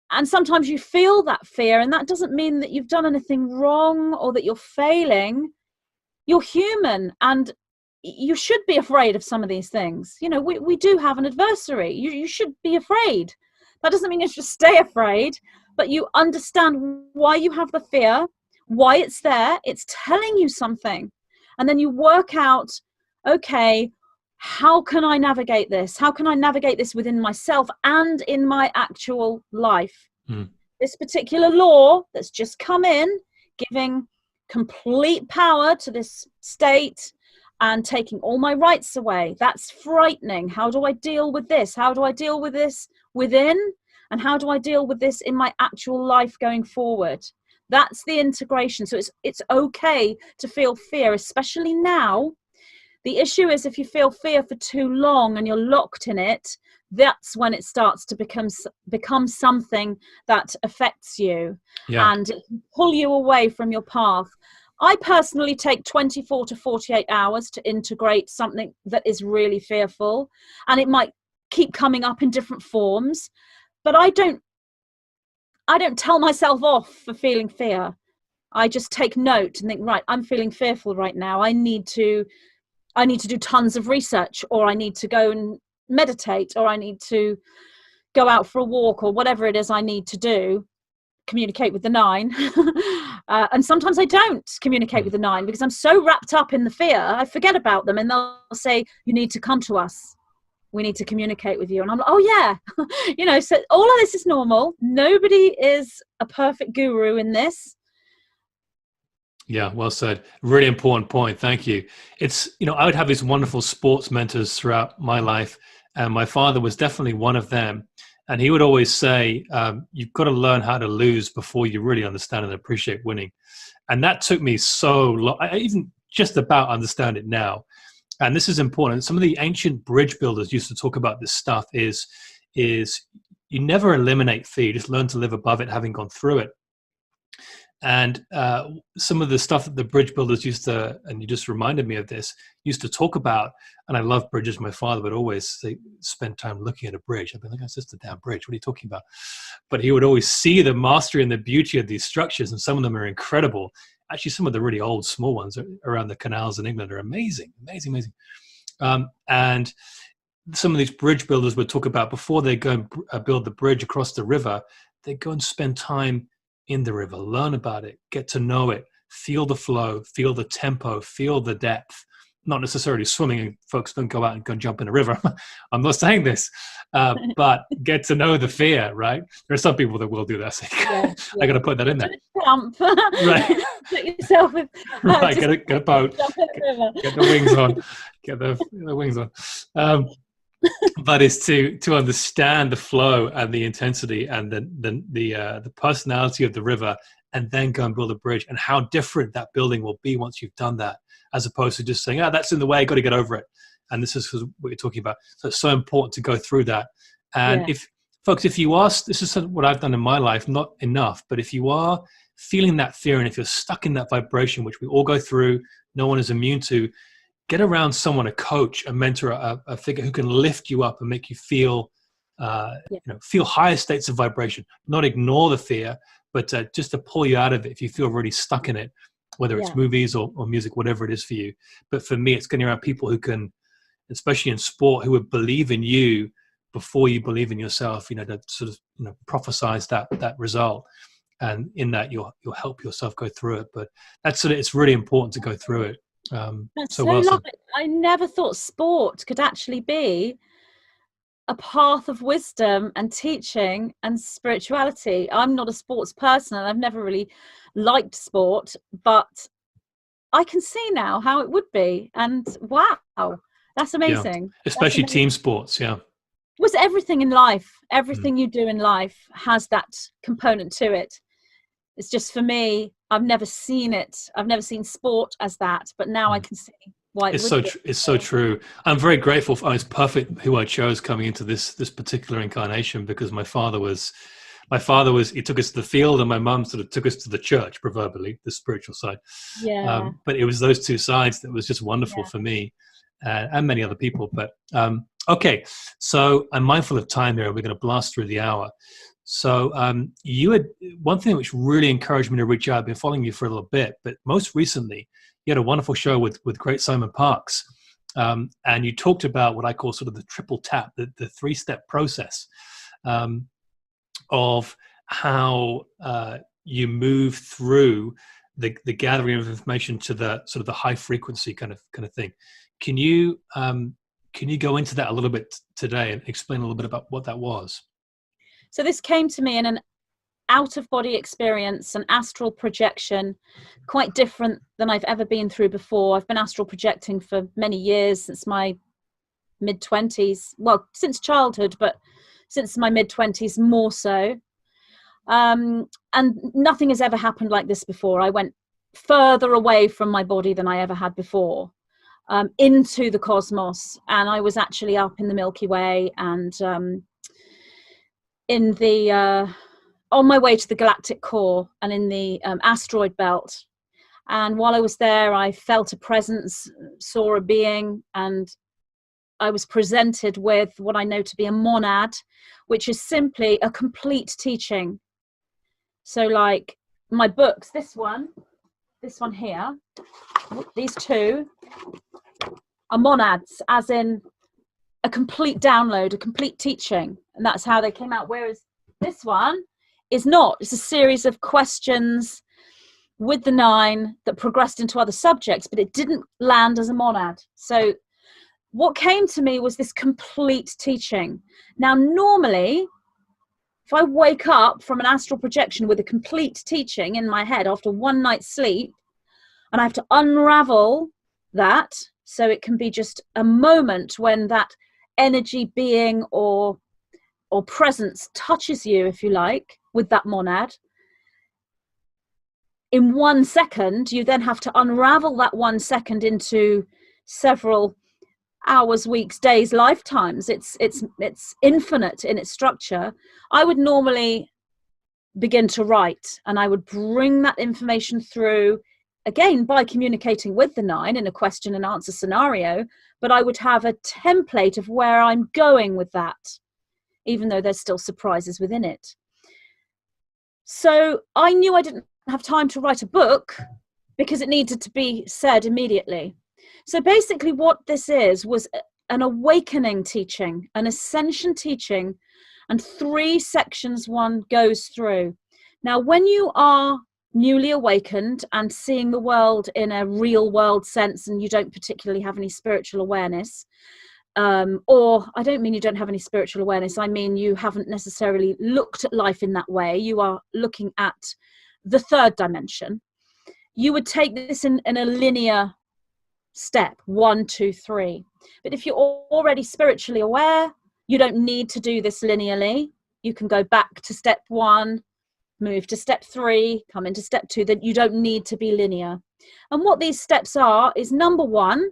Speaker 2: And sometimes you feel that fear, and that doesn't mean that you've done anything wrong or that you're failing. You're human, and you should be afraid of some of these things. We do have an adversary. You should be afraid. That doesn't mean you should stay afraid, but you understand why you have the fear, why it's there. It's telling you something. And then you work out, okay, how can I navigate this? How can I navigate this within myself and in my actual life? This particular law that's just come in, giving complete power to this state and taking all my rights away. That's frightening. How do I deal with this? How do I deal with this within? And how do I deal with this in my actual life going forward? That's the integration. So it's okay to feel fear, especially now. The issue is if you feel fear for too long and you're locked in it, that's when it starts to become something that affects you and pull you away from your path. I personally take 24 to 48 hours to integrate something that is really fearful, and it might keep coming up in different forms, but I don't tell myself off for feeling fear. I just take note and think, right, I'm feeling fearful right now. I need to do tons of research, or I need to go and meditate, or I need to go out for a walk, or whatever it is I need to do, communicate with the nine. And sometimes I don't communicate with the nine because I'm so wrapped up in the fear, I forget about them, and they'll say, you need to come to us. We need to communicate with you. And I'm like, oh yeah. So all of this is normal. Nobody is a perfect guru in this.
Speaker 1: Yeah, well said. Really important point. Thank you. It's, I would have these wonderful sports mentors throughout my life, and my father was definitely one of them. And he would always say, you've got to learn how to lose before you really understand and appreciate winning. And that took me so long. I even just about understand it now. And this is important. Some of the ancient bridge builders used to talk about this stuff is you never eliminate fear. You just learn to live above it, having gone through it. And some of the stuff that the bridge builders used to, and you just reminded me of this, used to talk about, and I love bridges. My father would always spend time looking at a bridge. I'd be like, it's just a damn bridge. What are you talking about? But he would always see the mastery and the beauty of these structures, and some of them are incredible. Actually, some of the really old, small ones around the canals in England are amazing, amazing, amazing. And some of these bridge builders would talk about, before they go and build the bridge across the river, they go and spend time in the river, learn about it, get to know it, feel the flow, feel the tempo, feel the depth. not necessarily swimming, and folks don't go out and go jump in a river. I'm not saying this, but get to know the fear, right? There are some people that will do that. So I got to put that in there.
Speaker 2: Jump.
Speaker 1: Right.
Speaker 2: Put yourself with,
Speaker 1: right. Get a boat. Get the wings on. Get the wings on. But it's to understand the flow and the intensity and the personality of the river, and then go and build a bridge, and how different that building will be once you've done that, as opposed to just saying, that's in the way, got to get over it. And this is what you're talking about. So it's so important to go through that. And if you are, this is what I've done in my life, not enough, but if you are feeling that fear, and if you're stuck in that vibration, which we all go through, no one is immune to, get around someone, a coach, a mentor, a figure who can lift you up and make you feel, feel higher states of vibration, not ignore the fear, but just to pull you out of it if you feel really stuck in it, whether it's movies or music, whatever it is for you. But for me, it's getting around people who can, especially in sport, who would believe in you before you believe in yourself, to sort of, prophesize that result. And in that, you'll help yourself go through it. But it's really important to go through it.
Speaker 2: That's so lovely. I never thought sport could actually be a path of wisdom and teaching and spirituality. I'm not a sports person, and I've never really liked sport, but I can see now how it would be. And wow, that's amazing.
Speaker 1: Especially team sports.
Speaker 2: Was everything in life, everything you do in life has that component to it. It's just, for me, I've never seen it. I've never seen sport as that, but now I can see why
Speaker 1: it's so true. I'm very grateful it's perfect who I chose coming into this particular incarnation, because my father was, he took us to the field, and my mum sort of took us to the church, proverbially, the spiritual side. But it was those two sides that was just wonderful for me and many other people. But okay, so I'm mindful of time here, and we're going to blast through the hour. So you had one thing which really encouraged me to reach out. I've been following you for a little bit, but most recently you had a wonderful show with great Simon Parks, and you talked about what I call sort of the triple tap, the 3-step process of how you move through the gathering of information to the sort of the high frequency kind of thing. Can you go into that a little bit today and explain a little bit about what that was?
Speaker 2: So this came to me in an out-of-body experience, an astral projection, quite different than I've ever been through before. I've been astral projecting for many years, since my mid-20s. Well, since childhood, but since my mid-20s more so. And nothing has ever happened like this before. I went further away from my body than I ever had before, into the cosmos. And I was actually up in the Milky Way, and in the on my way to the galactic core, and in the asteroid belt. And while I was there, I felt a presence, saw a being, and I was presented with what I know to be a monad, which is simply a complete teaching. So like my books, this one here, these two are monads, as in a complete download, a complete teaching. And that's how they came out. Whereas this one is not. It's a series of questions with the 9 that progressed into other subjects, but it didn't land as a monad. So what came to me was this complete teaching. Now, normally, if I wake up from an astral projection with a complete teaching in my head after one night's sleep, and I have to unravel that, so it can be just a moment when that energy, being, or presence touches you, if you like, with that monad. In 1 second, you then have to unravel that 1 second into several hours, weeks, days, lifetimes. It's infinite in its structure. I would normally begin to write, and I would bring that information through, again, by communicating with the 9 in a question and answer scenario, but I would have a template of where I'm going with that, even though there's still surprises within it. So I knew I didn't have time to write a book because it needed to be said immediately. So basically what this was an awakening teaching, an ascension teaching, and 3 sections one goes through. Now, when you are newly awakened and seeing the world in a real world sense, and you don't particularly have any spiritual awareness, or I don't mean you don't have any spiritual awareness, I mean you haven't necessarily looked at life in that way, you are looking at the third dimension, you would take this in a linear step, 1, 2, 3. But if you're already spiritually aware, you don't need to do this linearly. You can go back to step 1, move to step 3, come into step 2, that you don't need to be linear. And what these steps are is, number 1,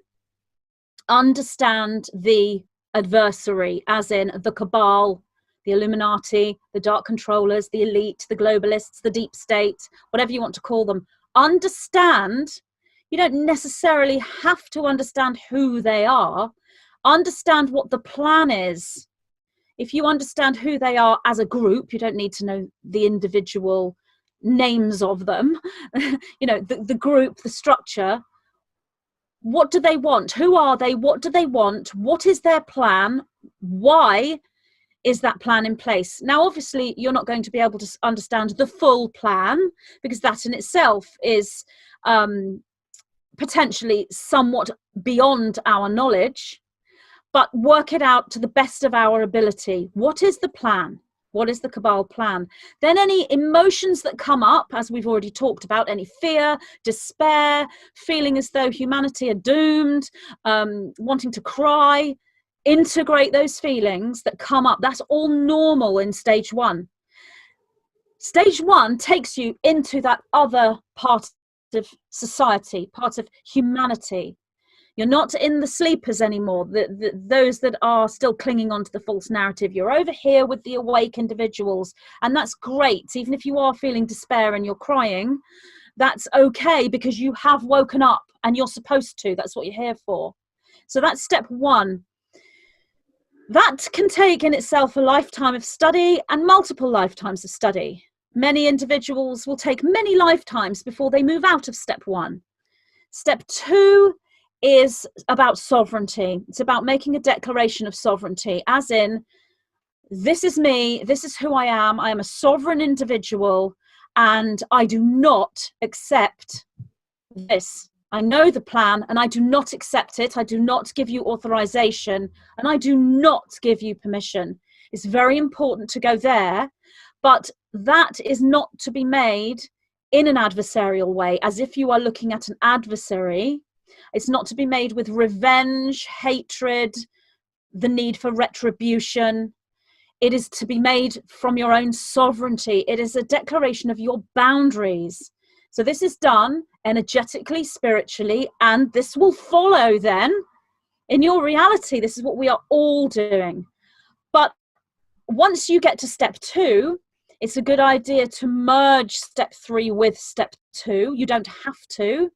Speaker 2: understand the adversary, as in the cabal, the Illuminati, the dark controllers, the elite, the globalists, the deep state, whatever you want to call them. Understand. You don't necessarily have to understand who they are. Understand what the plan is. If you understand who they are as a group, you don't need to know the individual names of them. You know, the group, the structure. What do they want? Who are they? What do they want? What is their plan? Why is that plan in place? Now, obviously, you're not going to be able to understand the full plan, because that in itself is potentially somewhat beyond our knowledge, but work it out to the best of our ability. What is the plan? What is the cabal plan? Then any emotions that come up, as we've already talked about, any fear, despair, feeling as though humanity are doomed, wanting to cry, integrate those feelings that come up. That's all normal in stage 1. Stage 1 takes you into that other part of society, part of humanity. You're not in the sleepers anymore, those that are still clinging on to the false narrative. You're over here with the awake individuals, and that's great. Even if you are feeling despair and you're crying, that's okay, because you have woken up and you're supposed to. That's what you're here for. So that's step 1. That can take in itself a lifetime of study and multiple lifetimes of study. Many individuals will take many lifetimes before they move out of step 1. Step 2 is about sovereignty. It's about making a declaration of sovereignty, as in, this is me, this is who I am a sovereign individual, and I do not accept this. I know the plan, and I do not accept it. I do not give you authorization, and I do not give you permission. It's very important to go there, but that is not to be made in an adversarial way, as if you are looking at an adversary. It's not to be made with revenge, hatred, the need for retribution. It is to be made from your own sovereignty. It is a declaration of your boundaries. So this is done energetically, spiritually, and this will follow then in your reality. This is what we are all doing. But once you get to step 2, it's a good idea to merge step 3 with step 2. You don't have to,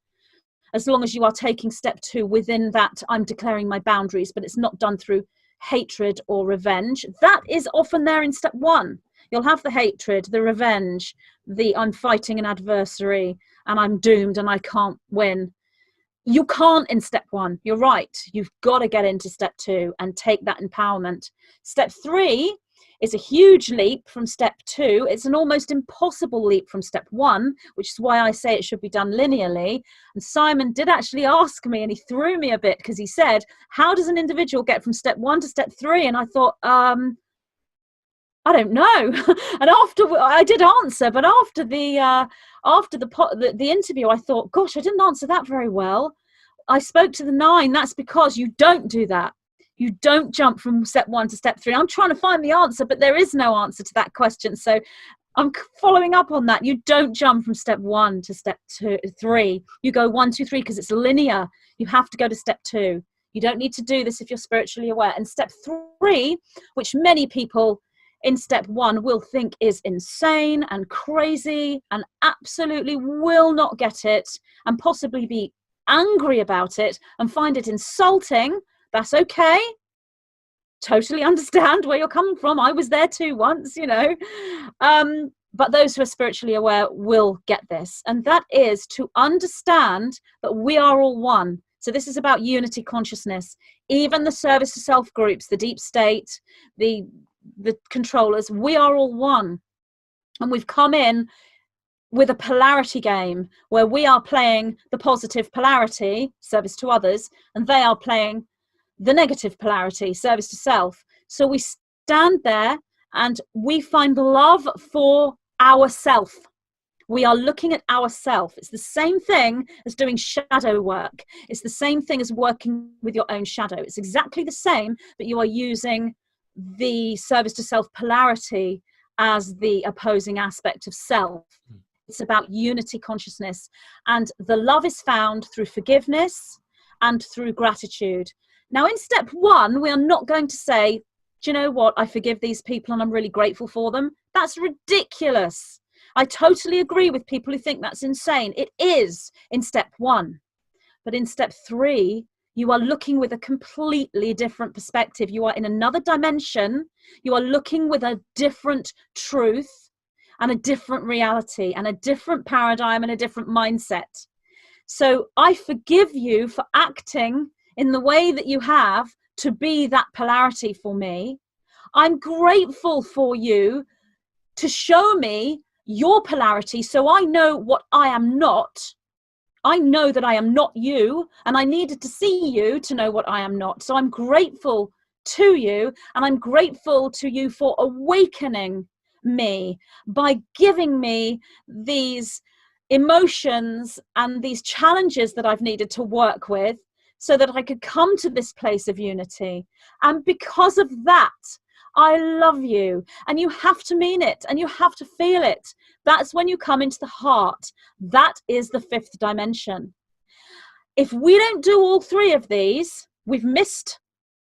Speaker 2: as long as you are taking step 2 within that I'm declaring my boundaries, but it's not done through hatred or revenge. That is often there in step 1. You'll have the hatred, the revenge, the I'm fighting an adversary and I'm doomed and I can't win. You can't in step 1. You're right. You've got to get into step 2 and take that empowerment. Step 3 is a huge leap from step 2. It's an almost impossible leap from step 1, which is why I say it should be done linearly. And Simon did actually ask me, and he threw me a bit, because he said, how does an individual get from step 1 to step 3? And I thought, I don't know. And after I did answer, but after the interview, I thought, gosh, I didn't answer that very well. I spoke to the 9. That's because you don't do that. You don't jump from step 1 to step 3. I'm trying to find the answer, but there is no answer to that question. So I'm following up on that. You don't jump from step 1 to step 3. You go 1, 2, 3 because it's linear. You have to go to step 2. You don't need to do this if you're spiritually aware. And step 3, which many people in step 1 will think is insane and crazy and absolutely will not get it and possibly be angry about it and find it insulting. That's okay. Totally understand where you're coming from. I was there too once, you know. But those who are spiritually aware will get this. And that is to understand that we are all one. So this is about unity consciousness. Even the service to self groups, the deep state, the controllers, we are all one. And we've come in with a polarity game where we are playing the positive polarity, service to others, and they are playing the negative polarity, service to self. So we stand there and we find love for ourself. We are looking at ourself. It's the same thing as doing shadow work. It's the same thing as working with your own shadow. It's exactly the same, but you are using the service to self polarity as the opposing aspect of self. It's about unity consciousness. And the love is found through forgiveness and through gratitude. Now, in step one, we are not going to say, do you know what? I forgive these people and I'm really grateful for them. That's ridiculous. I totally agree with people who think that's insane. It is in step one. But in step three, you are looking with a completely different perspective. You are in another dimension. You are looking with a different truth and a different reality and a different paradigm and a different mindset. So I forgive you for acting in the way that you have to be that polarity for me. I'm grateful for you to show me your polarity so I know what I am not. I know that I am not you, and I needed to see you to know what I am not. So I'm grateful to you, and I'm grateful to you for awakening me by giving me these emotions and these challenges that I've needed to work with so that I could come to this place of unity. And because of that, I love you. And you have to mean it, and you have to feel it. That's when you come into the heart. That is the fifth dimension. If we don't do all three of these, we've missed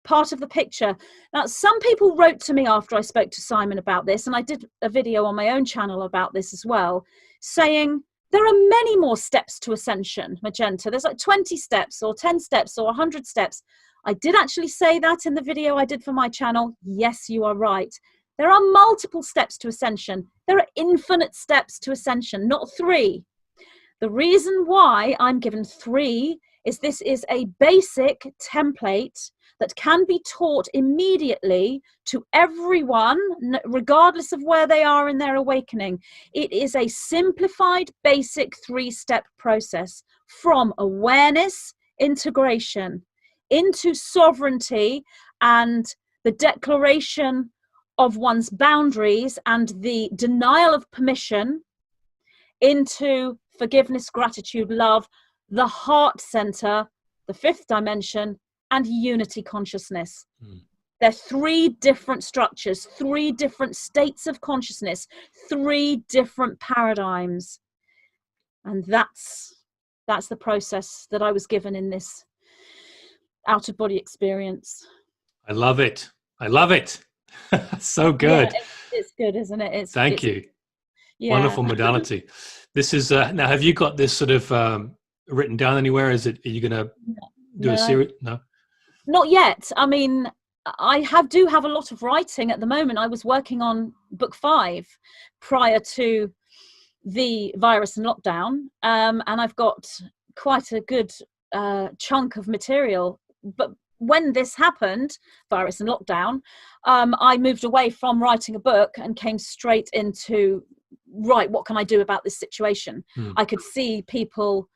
Speaker 2: part of the picture. Now, some people wrote to me after I spoke to Simon about this, and I did a video on my own channel about this as well, saying there are many more steps to ascension, Magenta. There's like 20 steps or 10 steps or 100 steps. I did actually say that in the video I did for my channel. Yes, you are right. There are multiple steps to ascension. There are infinite steps to ascension, not three. The reason why I'm given three is this is a basic template that can be taught immediately to everyone, regardless of where they are in their awakening. It is a simplified, basic three-step process from awareness, integration, into sovereignty and the declaration of one's boundaries and the denial of permission, into forgiveness, gratitude, love, the heart center, the fifth dimension, and unity consciousness. They're three different structures, three different states of consciousness, three different paradigms. And that's the process that I was given in this out-of-body experience.
Speaker 1: I love it. I love it. So good.
Speaker 2: Yeah, it's good, isn't it?
Speaker 1: Thank you.
Speaker 2: Yeah.
Speaker 1: Wonderful modality. This is now. Have you got this sort of written down anywhere? Are you going to do a series? No,
Speaker 2: not yet. I mean, I do have a lot of writing at the moment. I was working on book 5 prior to the virus and lockdown, and I've got quite a good chunk of material. But when this happened, virus and lockdown, I moved away from writing a book and came straight into, right, what can I do about this situation? I could see people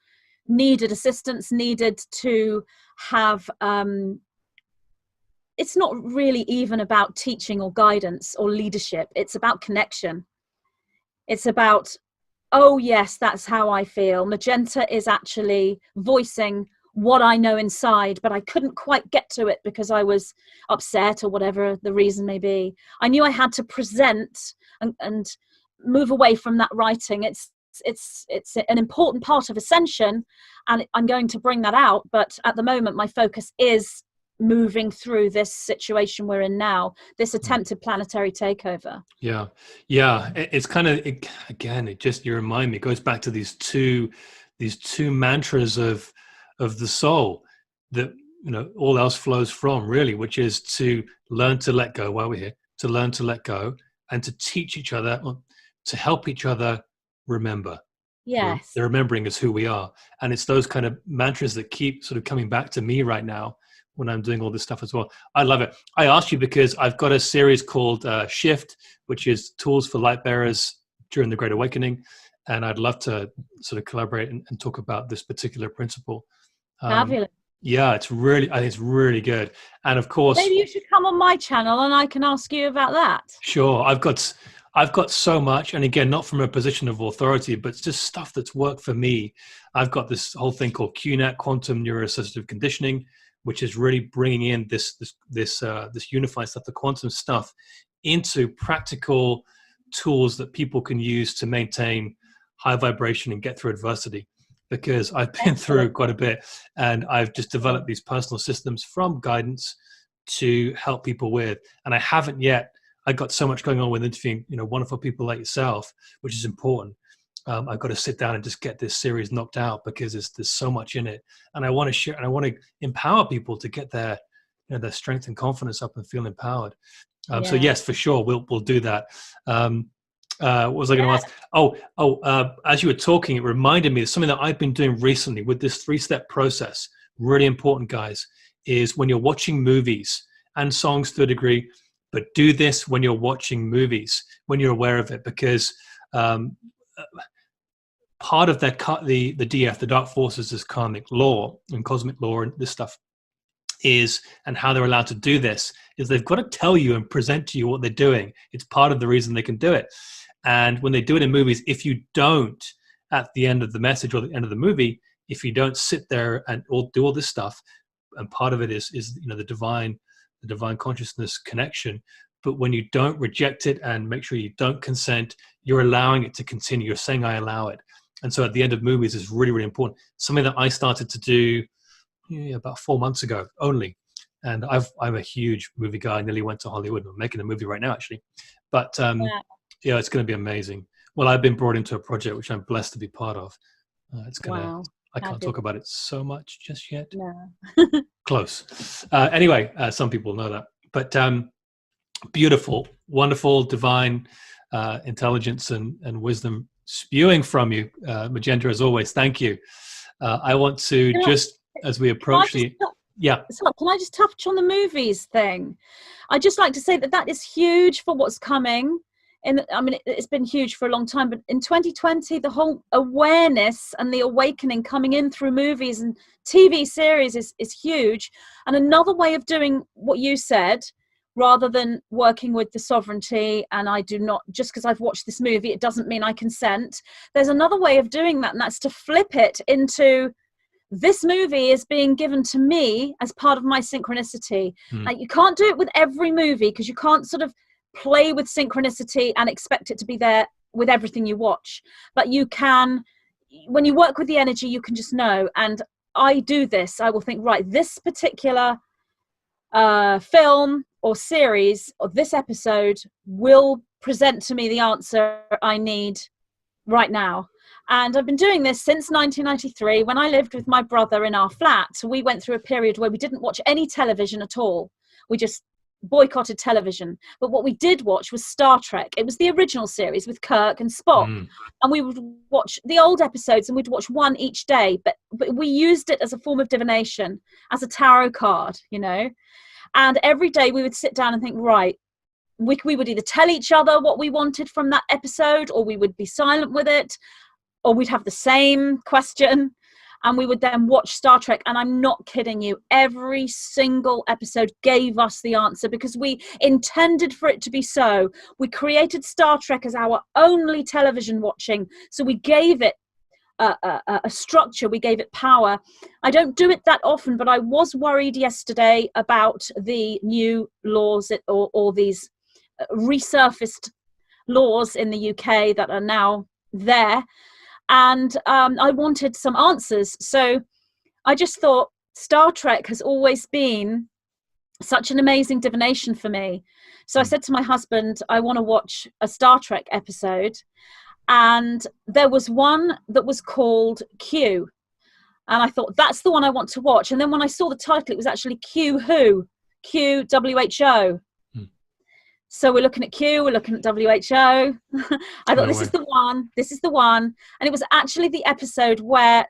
Speaker 2: needed assistance, needed to have, it's not really even about teaching or guidance or leadership. It's about connection. It's about, oh yes, that's how I feel. Magenta is actually voicing what I know inside, but I couldn't quite get to it because I was upset or whatever the reason may be. I knew I had to present and move away from that writing. It's an important part of Ascension, and I'm going to bring that out. But at the moment, my focus is moving through this situation we're in now, this attempted planetary takeover. Yeah.
Speaker 1: It's kind of, again, you remind me, it goes back to these two mantras of the soul that, all else flows from, really, which is to learn to let go while we're here, to learn to let go, and to teach each other, to help each other remember.
Speaker 2: Yes.
Speaker 1: The remembering is who we are. And it's those kind of mantras that keep sort of coming back to me right now when I'm doing all this stuff as well. I love it. I asked you because I've got a series called Shift, which is tools for light bearers during the Great Awakening. and I'd love to sort of collaborate and talk about this particular principle.
Speaker 2: Fabulous.
Speaker 1: Yeah, I think it's really good. And of course,
Speaker 2: Maybe you should come on my channel and I can ask you about that.
Speaker 1: sure. I've got so much, and again, not from a position of authority, but it's just stuff that's worked for me. I've got this whole thing called QNAT, quantum neuroassociative conditioning, which is really bringing in this unified stuff, the quantum stuff, into practical tools that people can use to maintain high vibration and get through adversity. Because I've been through quite a bit, and I've just developed these personal systems from guidance to help people with. And I haven't yet. I got so much going on with interviewing, wonderful people like yourself, which is important. I've got to sit down and just get this series knocked out because there's so much in it, and I want to share and I want to empower people to get their strength and confidence up and feel empowered. So yes, for sure, we'll do that. What was I going to ask? As you were talking, it reminded me of something that I've been doing recently with this 3-step process. Really important, guys, is when you're watching movies and songs to a degree, but do this when you're watching movies, when you're aware of it, because part of the DF, the dark forces, is karmic law and cosmic law and this stuff is, and how they're allowed to do this, is they've got to tell you and present to you what they're doing. It's part of the reason they can do it. And when they do it in movies, if you don't, at the end of the message or the end of the movie, if you don't sit there and do all this stuff, and part of it is the divine consciousness connection. But when you don't reject it and make sure you don't consent, you're allowing it to continue. You're saying, I allow it. And so at the end of movies is really, really important. Something that I started to do about 4 months ago only. And I'm a huge movie guy. I nearly went to Hollywood. I'm making a movie right now, actually. But it's going to be amazing. Well, I've been brought into a project which I'm blessed to be part of. It's going to, I can't talk about it so much just yet.
Speaker 2: No.
Speaker 1: Close. Anyway, some people know that. But beautiful, wonderful, divine intelligence and wisdom spewing from you, Magenta, as always. Thank you. I want to as we approach the... Yeah.
Speaker 2: So can I just touch on the movies thing? I just like to say that is huge for what's coming. It's been huge for a long time, but in 2020, the whole awareness and the awakening coming in through movies and TV series is huge. And another way of doing what you said, rather than working with the sovereignty, and I do not, just because I've watched this movie, it doesn't mean I consent. There's another way of doing that, and that's to flip it into, this movie is being given to me as part of my synchronicity. Like, you can't do it with every movie, because you can't sort of play with synchronicity and expect it to be there with everything you watch. But you can, when you work with the energy, you can just know. And I do this. I will think, right, this particular film or series or this episode will present to me the answer I need right now. And I've been doing this since 1993. When I lived with my brother in our flat, we went through a period where we didn't watch any television at all. We just boycotted television. But what we did watch was Star Trek. It was the original series with Kirk and Spock. And we would watch the old episodes, and we'd watch one each day. But we used it as a form of divination, as a tarot card, And every day we would sit down and think, right, we would either tell each other what we wanted from that episode, or we would be silent with it, or we'd have the same question, and we would then watch Star Trek. And I'm not kidding you, every single episode gave us the answer, because we intended for it to be so. We created Star Trek as our only television watching, so we gave it a structure, we gave it power. I don't do it that often, but I was worried yesterday about the new laws or these resurfaced laws in the UK that are now there. And I wanted some answers. So I just thought Star Trek has always been such an amazing divination for me. So I said to my husband, I want to watch a Star Trek episode. And there was one that was called Q. And I thought, that's the one I want to watch. And then when I saw the title, it was actually Q Who? QWHO. So we're looking at Q, we're looking at WHO. I thought, this is the one. And it was actually the episode where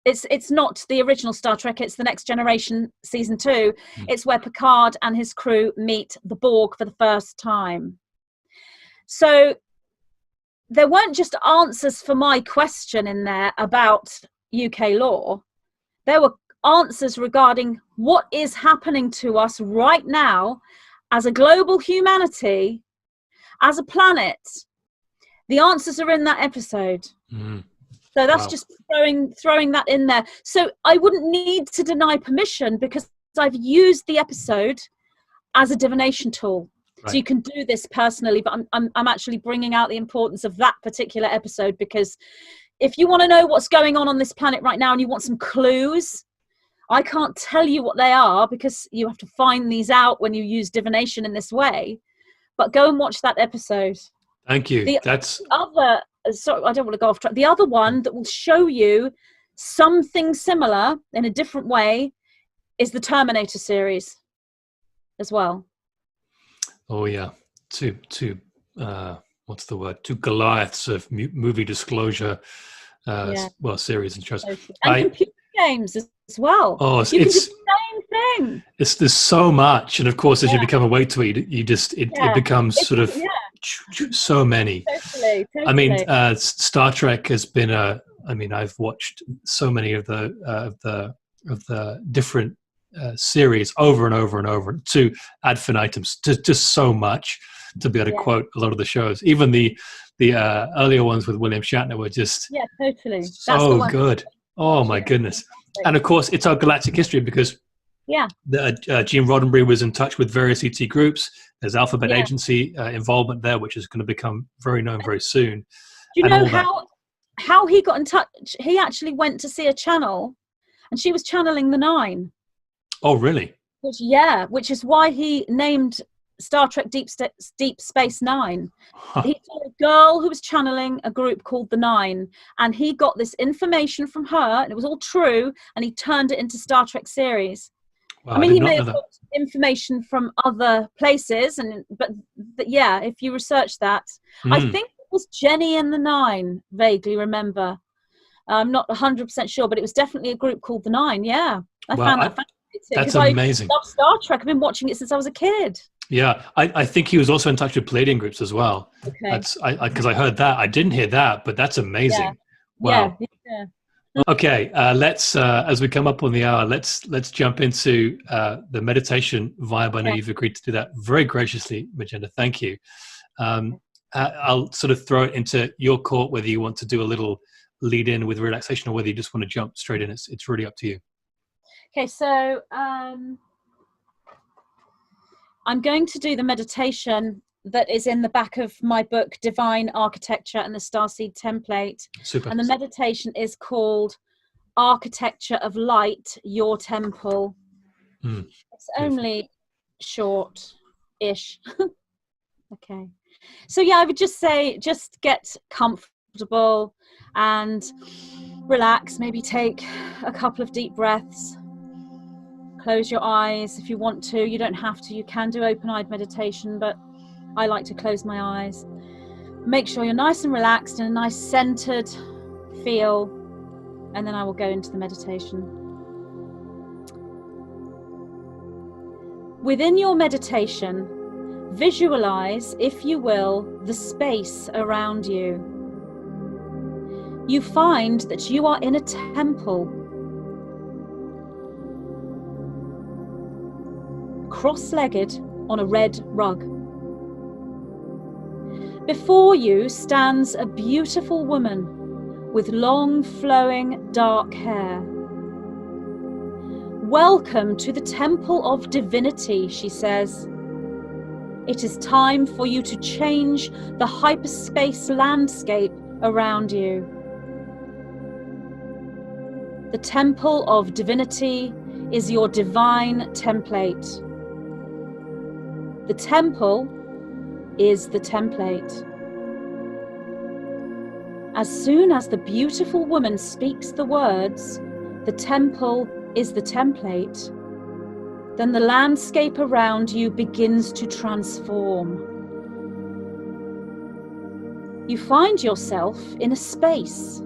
Speaker 2: it's not the original Star Trek, it's the Next Generation season 2. It's where Picard and his crew meet the Borg for the first time. So there weren't just answers for my question in there about UK law. There were answers regarding what is happening to us right now as a global humanity, as a planet. The answers are in that episode. So that's just throwing that in there. So I wouldn't need to deny permission because I've used the episode as a divination tool. Right. So you can do this personally, but I'm actually bringing out the importance of that particular episode, because if you want to know what's going on this planet right now and you want some clues, I can't tell you what they are because you have to find these out when you use divination in this way. But go and watch that episode.
Speaker 1: Thank you.
Speaker 2: Sorry, I don't want to go off track. The other one that will show you something similar in a different way is the Terminator series as well.
Speaker 1: Oh yeah, two what's the word? Two Goliaths of movie disclosure, series and shows.
Speaker 2: And computer games as well.
Speaker 1: Oh,
Speaker 2: you can do the same thing.
Speaker 1: There's so much, and of course, as you become awake to it, it becomes so many. Totally. I mean, Star Trek has been I've watched so many of the different series over and over and over to ad infinitum, just so much to be able to quote a lot of the shows. Even the earlier ones with William Shatner were just
Speaker 2: totally
Speaker 1: so good. Oh my goodness! And of course, it's our galactic history because Gene Roddenberry was in touch with various ET groups. There's Alphabet Agency involvement there, which is going to become very known very soon.
Speaker 2: Do you know how he got in touch? He actually went to see a channel, and she was channeling the Nine.
Speaker 1: Oh, really?
Speaker 2: Which is why he named Star Trek Deep Space Nine. He saw a girl who was channeling a group called the Nine, and he got this information from her, and it was all true, and he turned it into Star Trek series.
Speaker 1: Wow,
Speaker 2: I mean, he may have got information from other places, but if you research that, I think it was Jenny and the Nine. Vaguely remember. I'm not 100% sure, but it was definitely a group called the Nine. Yeah, I found that fascinating.
Speaker 1: That's amazing.
Speaker 2: I love Star Trek. I've been watching it since I was a kid.
Speaker 1: Yeah, I think he was also in touch with Palladian groups as well.
Speaker 2: Okay.
Speaker 1: Because I heard that. I didn't hear that, but that's amazing.
Speaker 2: Yeah.
Speaker 1: Wow.
Speaker 2: Yeah.
Speaker 1: Okay, let's as we come up on the hour, let's jump into the meditation vibe. I know you've agreed to do that very graciously, Magenta. Thank you. I'll sort of throw it into your court whether you want to do a little lead in with relaxation or whether you just want to jump straight in. It's really up to you.
Speaker 2: Okay, so I'm going to do the meditation that is in the back of my book, Divine Architecture and the Starseed Template.
Speaker 1: Super.
Speaker 2: And the meditation is called Architecture of Light, Your Temple. It's only short-ish. Okay. So I would just say, just get comfortable and relax. Maybe take a couple of deep breaths. Close your eyes if you want to. You don't have to. You can do open-eyed meditation, but I like to close my eyes. Make sure you're nice and relaxed in a nice centered feel, and then I will go into the meditation. Within your meditation, visualize, if you will, the space around you. You find that you are in a temple. Cross-legged on a red rug. Before you stands a beautiful woman with long flowing dark hair. Welcome to the Temple of Divinity, she says. It is time for you to change the hyperspace landscape around you. The Temple of Divinity is your divine template. The temple is the template. As soon as the beautiful woman speaks the words, the temple is the template, then the landscape around you begins to transform. You find yourself in a space.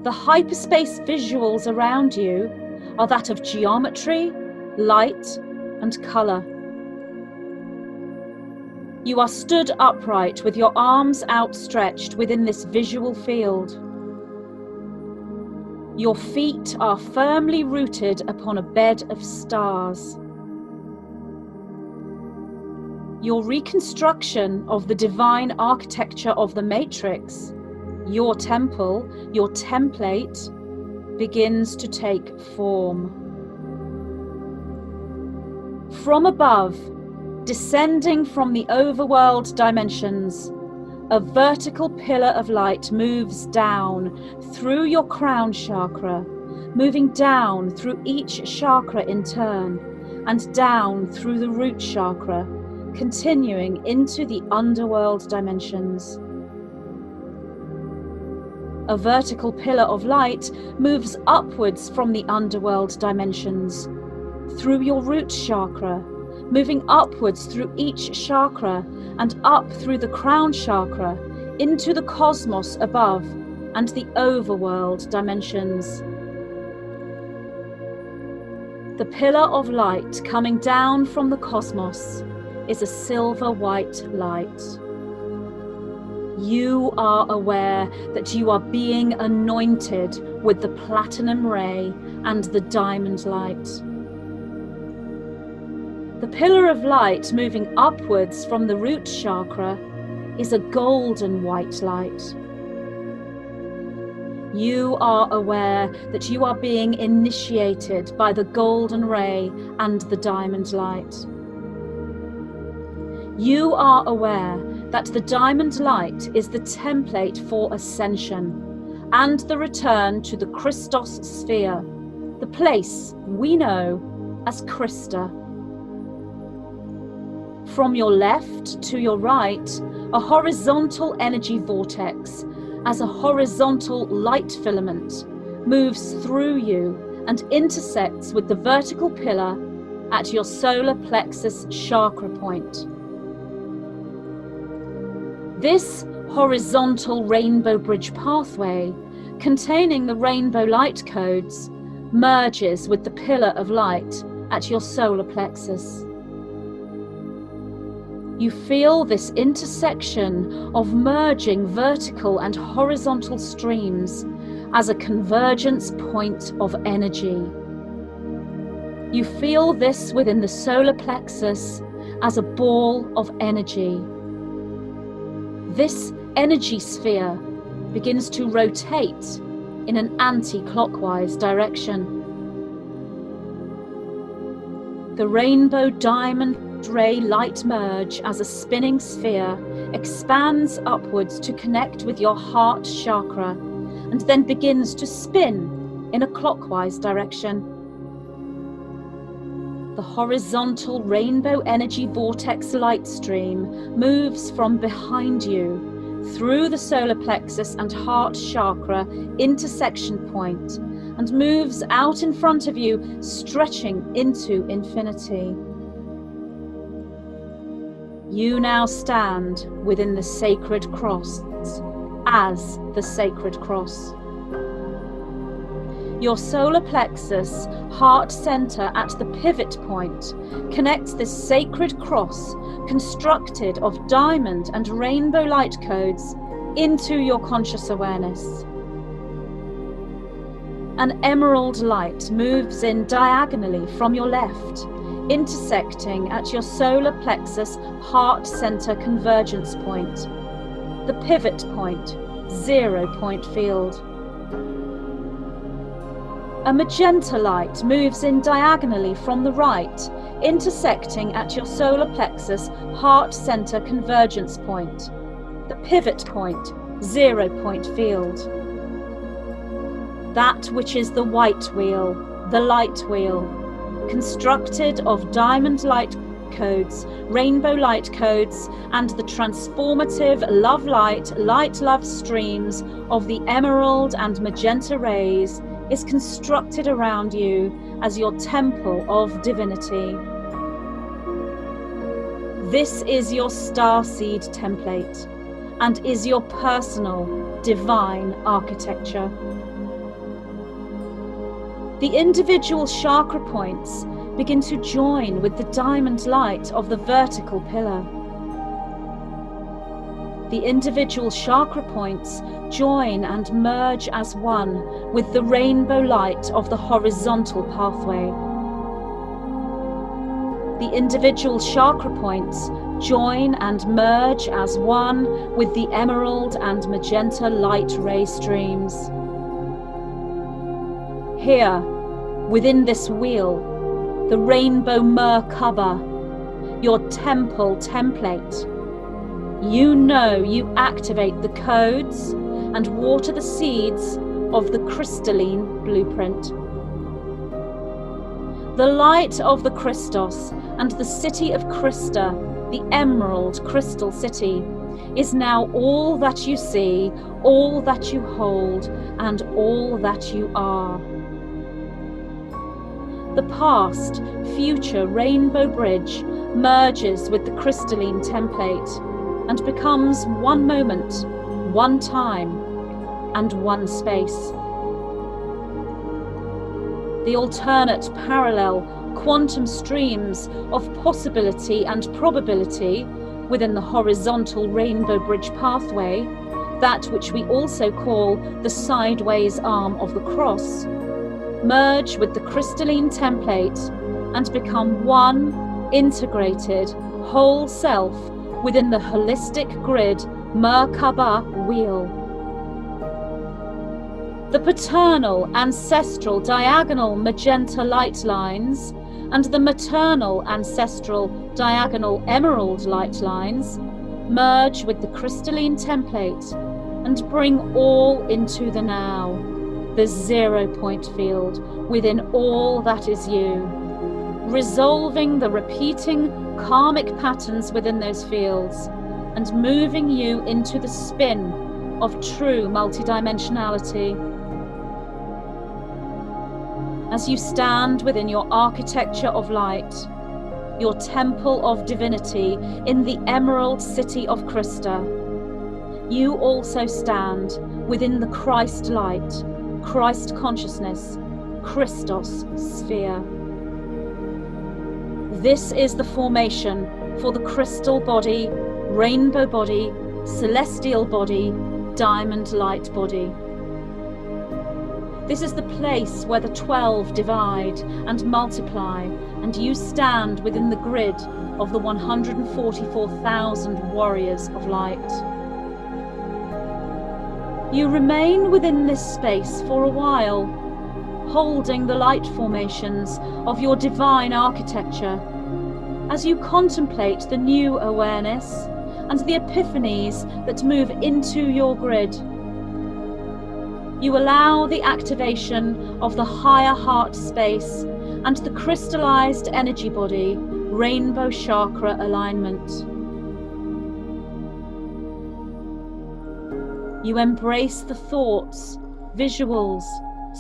Speaker 2: The hyperspace visuals around you are that of geometry, light, and color. You are stood upright with your arms outstretched within this visual field. Your feet are firmly rooted upon a bed of stars. Your reconstruction of the divine architecture of the matrix, your temple, your template, begins to take form. From above, descending from the overworld dimensions, a vertical pillar of light moves down through your crown chakra, moving down through each chakra in turn, and down through the root chakra, continuing into the underworld dimensions. A vertical pillar of light moves upwards from the underworld dimensions, through your root chakra, moving upwards through each chakra and up through the crown chakra into the cosmos above and the overworld dimensions. The pillar of light coming down from the cosmos is a silver white light. You are aware that you are being anointed with the platinum ray and the diamond light. The pillar of light moving upwards from the root chakra is a golden white light. You are aware that you are being initiated by the golden ray and the diamond light. You are aware that the diamond light is the template for ascension and the return to the Christos sphere, the place we know as Christa. From your left to your right, a horizontal energy vortex, as a horizontal light filament, moves through you and intersects with the vertical pillar at your solar plexus chakra point. This horizontal rainbow bridge pathway, containing the rainbow light codes, merges with the pillar of light at your solar plexus. You feel this intersection of merging vertical and horizontal streams as a convergence point of energy. You feel this within the solar plexus as a ball of energy. This energy sphere begins to rotate in an anti-clockwise direction. The rainbow diamond ray light merge as a spinning sphere expands upwards to connect with your heart chakra and then begins to spin in a clockwise direction. The horizontal rainbow energy vortex light stream moves from behind you through the solar plexus and heart chakra intersection point and moves out in front of you, stretching into infinity. You now stand within the sacred cross as the sacred cross. Your solar plexus, heart center at the pivot point, connects this sacred cross constructed of diamond and rainbow light codes into your conscious awareness. An emerald light moves in diagonally from your left, intersecting at your solar plexus heart center convergence point, the pivot point, 0 point field. A magenta light moves in diagonally from the right, intersecting at your solar plexus heart center convergence point, the pivot point, 0 point field. That which is the white wheel, the light wheel, constructed of diamond light codes, rainbow light codes, and the transformative love light, light love streams of the emerald and magenta rays, is constructed around you as your temple of divinity. This is your Starseed template and is your personal divine architecture. The individual chakra points begin to join with the diamond light of the vertical pillar. The individual chakra points join and merge as one with the rainbow light of the horizontal pathway. The individual chakra points join and merge as one with the emerald and magenta light ray streams. Here, within this wheel, the rainbow Merkaba, your temple template, you know you activate the codes and water the seeds of the crystalline blueprint. The light of the Christos and the city of Christa, the emerald crystal city, is now all that you see, all that you hold, and all that you are. The past, future rainbow bridge merges with the crystalline template and becomes one moment, one time, and one space. The alternate parallel quantum streams of possibility and probability within the horizontal rainbow bridge pathway, that which we also call the sideways arm of the cross, merge with the crystalline template and become one integrated whole self within the holistic grid Merkaba wheel. The paternal ancestral diagonal magenta light lines and the maternal ancestral diagonal emerald light lines merge with the crystalline template and bring all into the now, the 0 point field within all that is you, resolving the repeating karmic patterns within those fields and moving you into the spin of true multidimensionality. As you stand within your architecture of light, your temple of divinity in the emerald city of Christa, you also stand within the Christ light, Christ consciousness, Christos sphere. This is the formation for the crystal body, rainbow body, celestial body, diamond light body. This is the place where the 12 divide and multiply, and you stand within the grid of the 144,000 warriors of light. You remain within this space for a while, holding the light formations of your divine architecture, as you contemplate the new awareness and the epiphanies that move into your grid. You allow the activation of the higher heart space and the crystallized energy body, rainbow chakra alignment. You embrace the thoughts, visuals,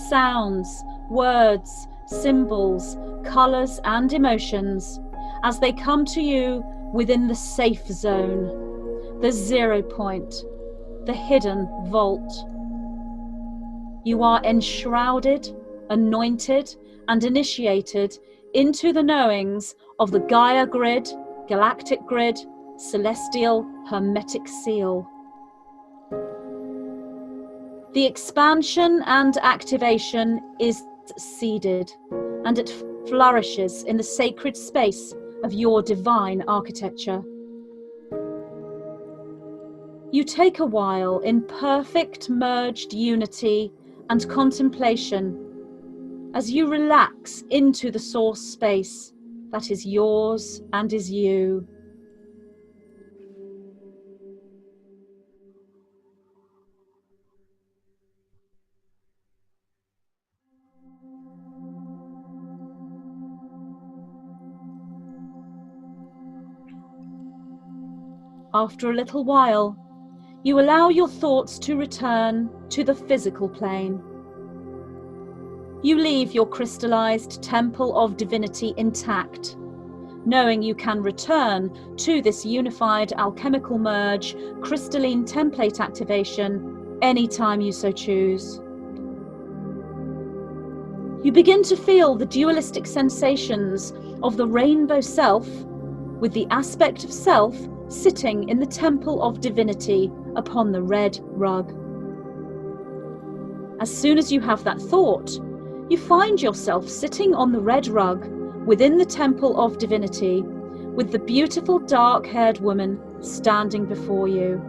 Speaker 2: sounds, words, symbols, colors, and emotions as they come to you within the safe zone, the 0 point, the hidden vault. You are enshrouded, anointed, and initiated into the knowings of the Gaia grid, galactic grid, celestial hermetic seal. The expansion and activation is seeded, and it flourishes in the sacred space of your divine architecture. You take a while in perfect merged unity and contemplation as you relax into the source space that is yours and is you. After a little while, you allow your thoughts to return to the physical plane. You leave your crystallized temple of divinity intact, knowing you can return to this unified alchemical merge, crystalline template activation anytime you so choose. You begin to feel the dualistic sensations of the rainbow self with the aspect of self sitting in the Temple of Divinity upon the red rug. As soon as you have that thought, you find yourself sitting on the red rug within the Temple of Divinity, with the beautiful dark-haired woman standing before you.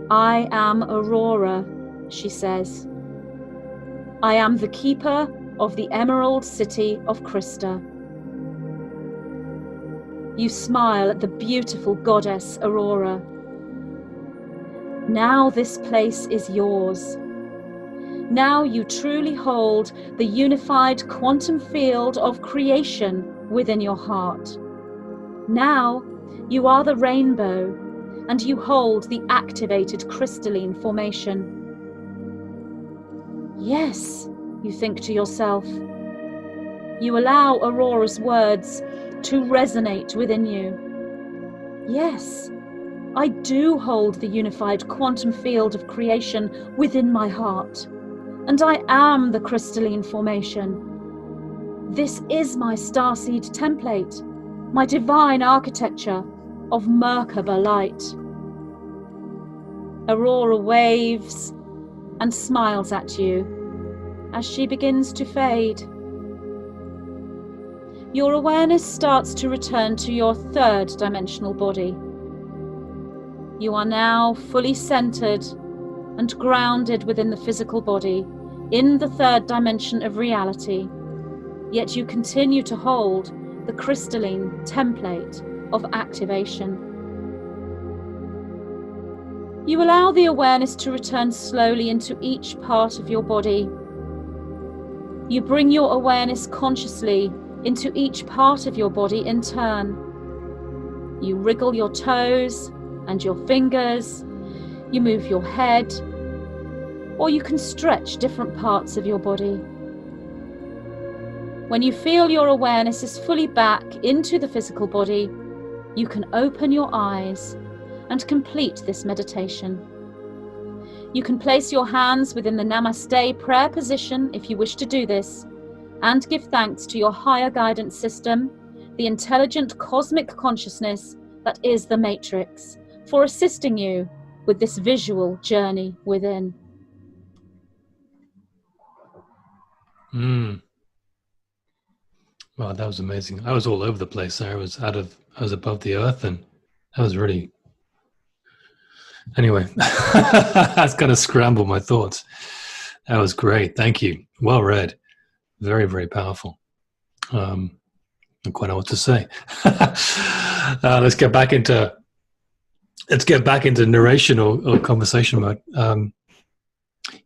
Speaker 2: "I am Aurora," she says. "I am the keeper of the Emerald City of Krista." You smile at the beautiful goddess Aurora. Now this place is yours. Now you truly hold the unified quantum field of creation within your heart. Now you are the rainbow, and you hold the activated crystalline formation. "Yes," you think to yourself. You allow Aurora's words to resonate within you. "Yes, I do hold the unified quantum field of creation within my heart, and I am the crystalline formation. This is my Starseed template, my divine architecture of Merkaba light." Aurora waves and smiles at you as she begins to fade. Your awareness starts to return to your third dimensional body. You are now fully centered and grounded within the physical body, in the third dimension of reality, yet you continue to hold the crystalline template of activation. You allow the awareness to return slowly into each part of your body. You bring your awareness consciously into each part of your body in turn. You wriggle your toes and your fingers, you move your head, or you can stretch different parts of your body. When you feel your awareness is fully back into the physical body, you can open your eyes and complete this meditation. You can place your hands within the Namaste prayer position if you wish to do this, and give thanks to your higher guidance system, the intelligent cosmic consciousness that is the Matrix, for assisting you with this visual journey within.
Speaker 1: Wow, that was amazing. I was all over the place there. I was above the earth, and that was really, anyway, that's kind of scrambled my thoughts. That was great. Thank you. Well read. Very, very powerful. I don't quite know what to say. Let's get back into narration or conversation mode.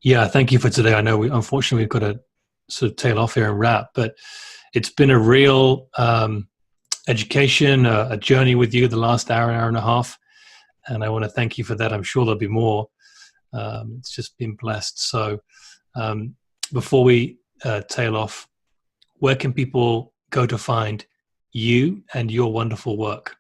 Speaker 1: Yeah, thank you for today. I know unfortunately we've got to sort of tail off here and wrap, but it's been a real education, a journey with you the last hour and a half, and I want to thank you for that. I'm sure there'll be more. It's just been blessed. So before we tail off, where can people go to find you and your wonderful work?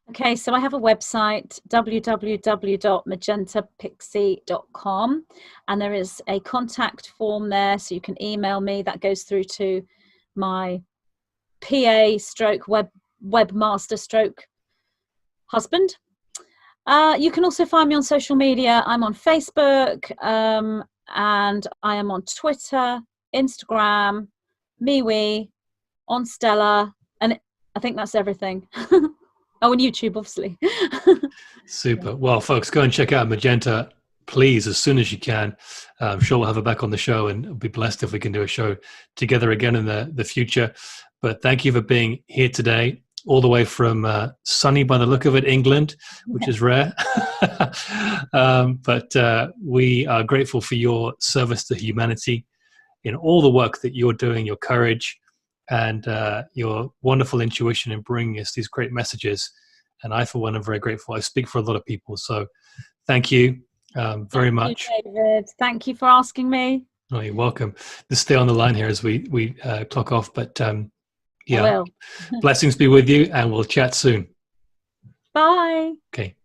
Speaker 2: Okay, so I have a website, www.magentapixie.com, and there is a contact form there, so you can email me. That goes through to my PA stroke webmaster stroke husband. You can also find me on social media. I'm on Facebook, and I am on Twitter, Instagram, MeWe, on Stella, and I think that's everything. Oh, and YouTube, obviously.
Speaker 1: Super. Well, folks, go and check out Magenta, please, as soon as you can. I'm sure we'll have her back on the show, and we'll be blessed if we can do a show together again in the future. But thank you for being here today, all the way from sunny, by the look of it, England, which is rare. But we are grateful for your service to humanity in all the work that you're doing, your courage, and your wonderful intuition in bringing us these great messages. And I, for one, am very grateful. I speak for a lot of people. So thank you very much.
Speaker 2: Thank you, David. Thank you for asking me.
Speaker 1: Oh, you're welcome. Just stay on the line here as we clock off. But yeah,
Speaker 2: I will.
Speaker 1: Blessings be with you, and we'll chat soon.
Speaker 2: Bye.
Speaker 1: Okay.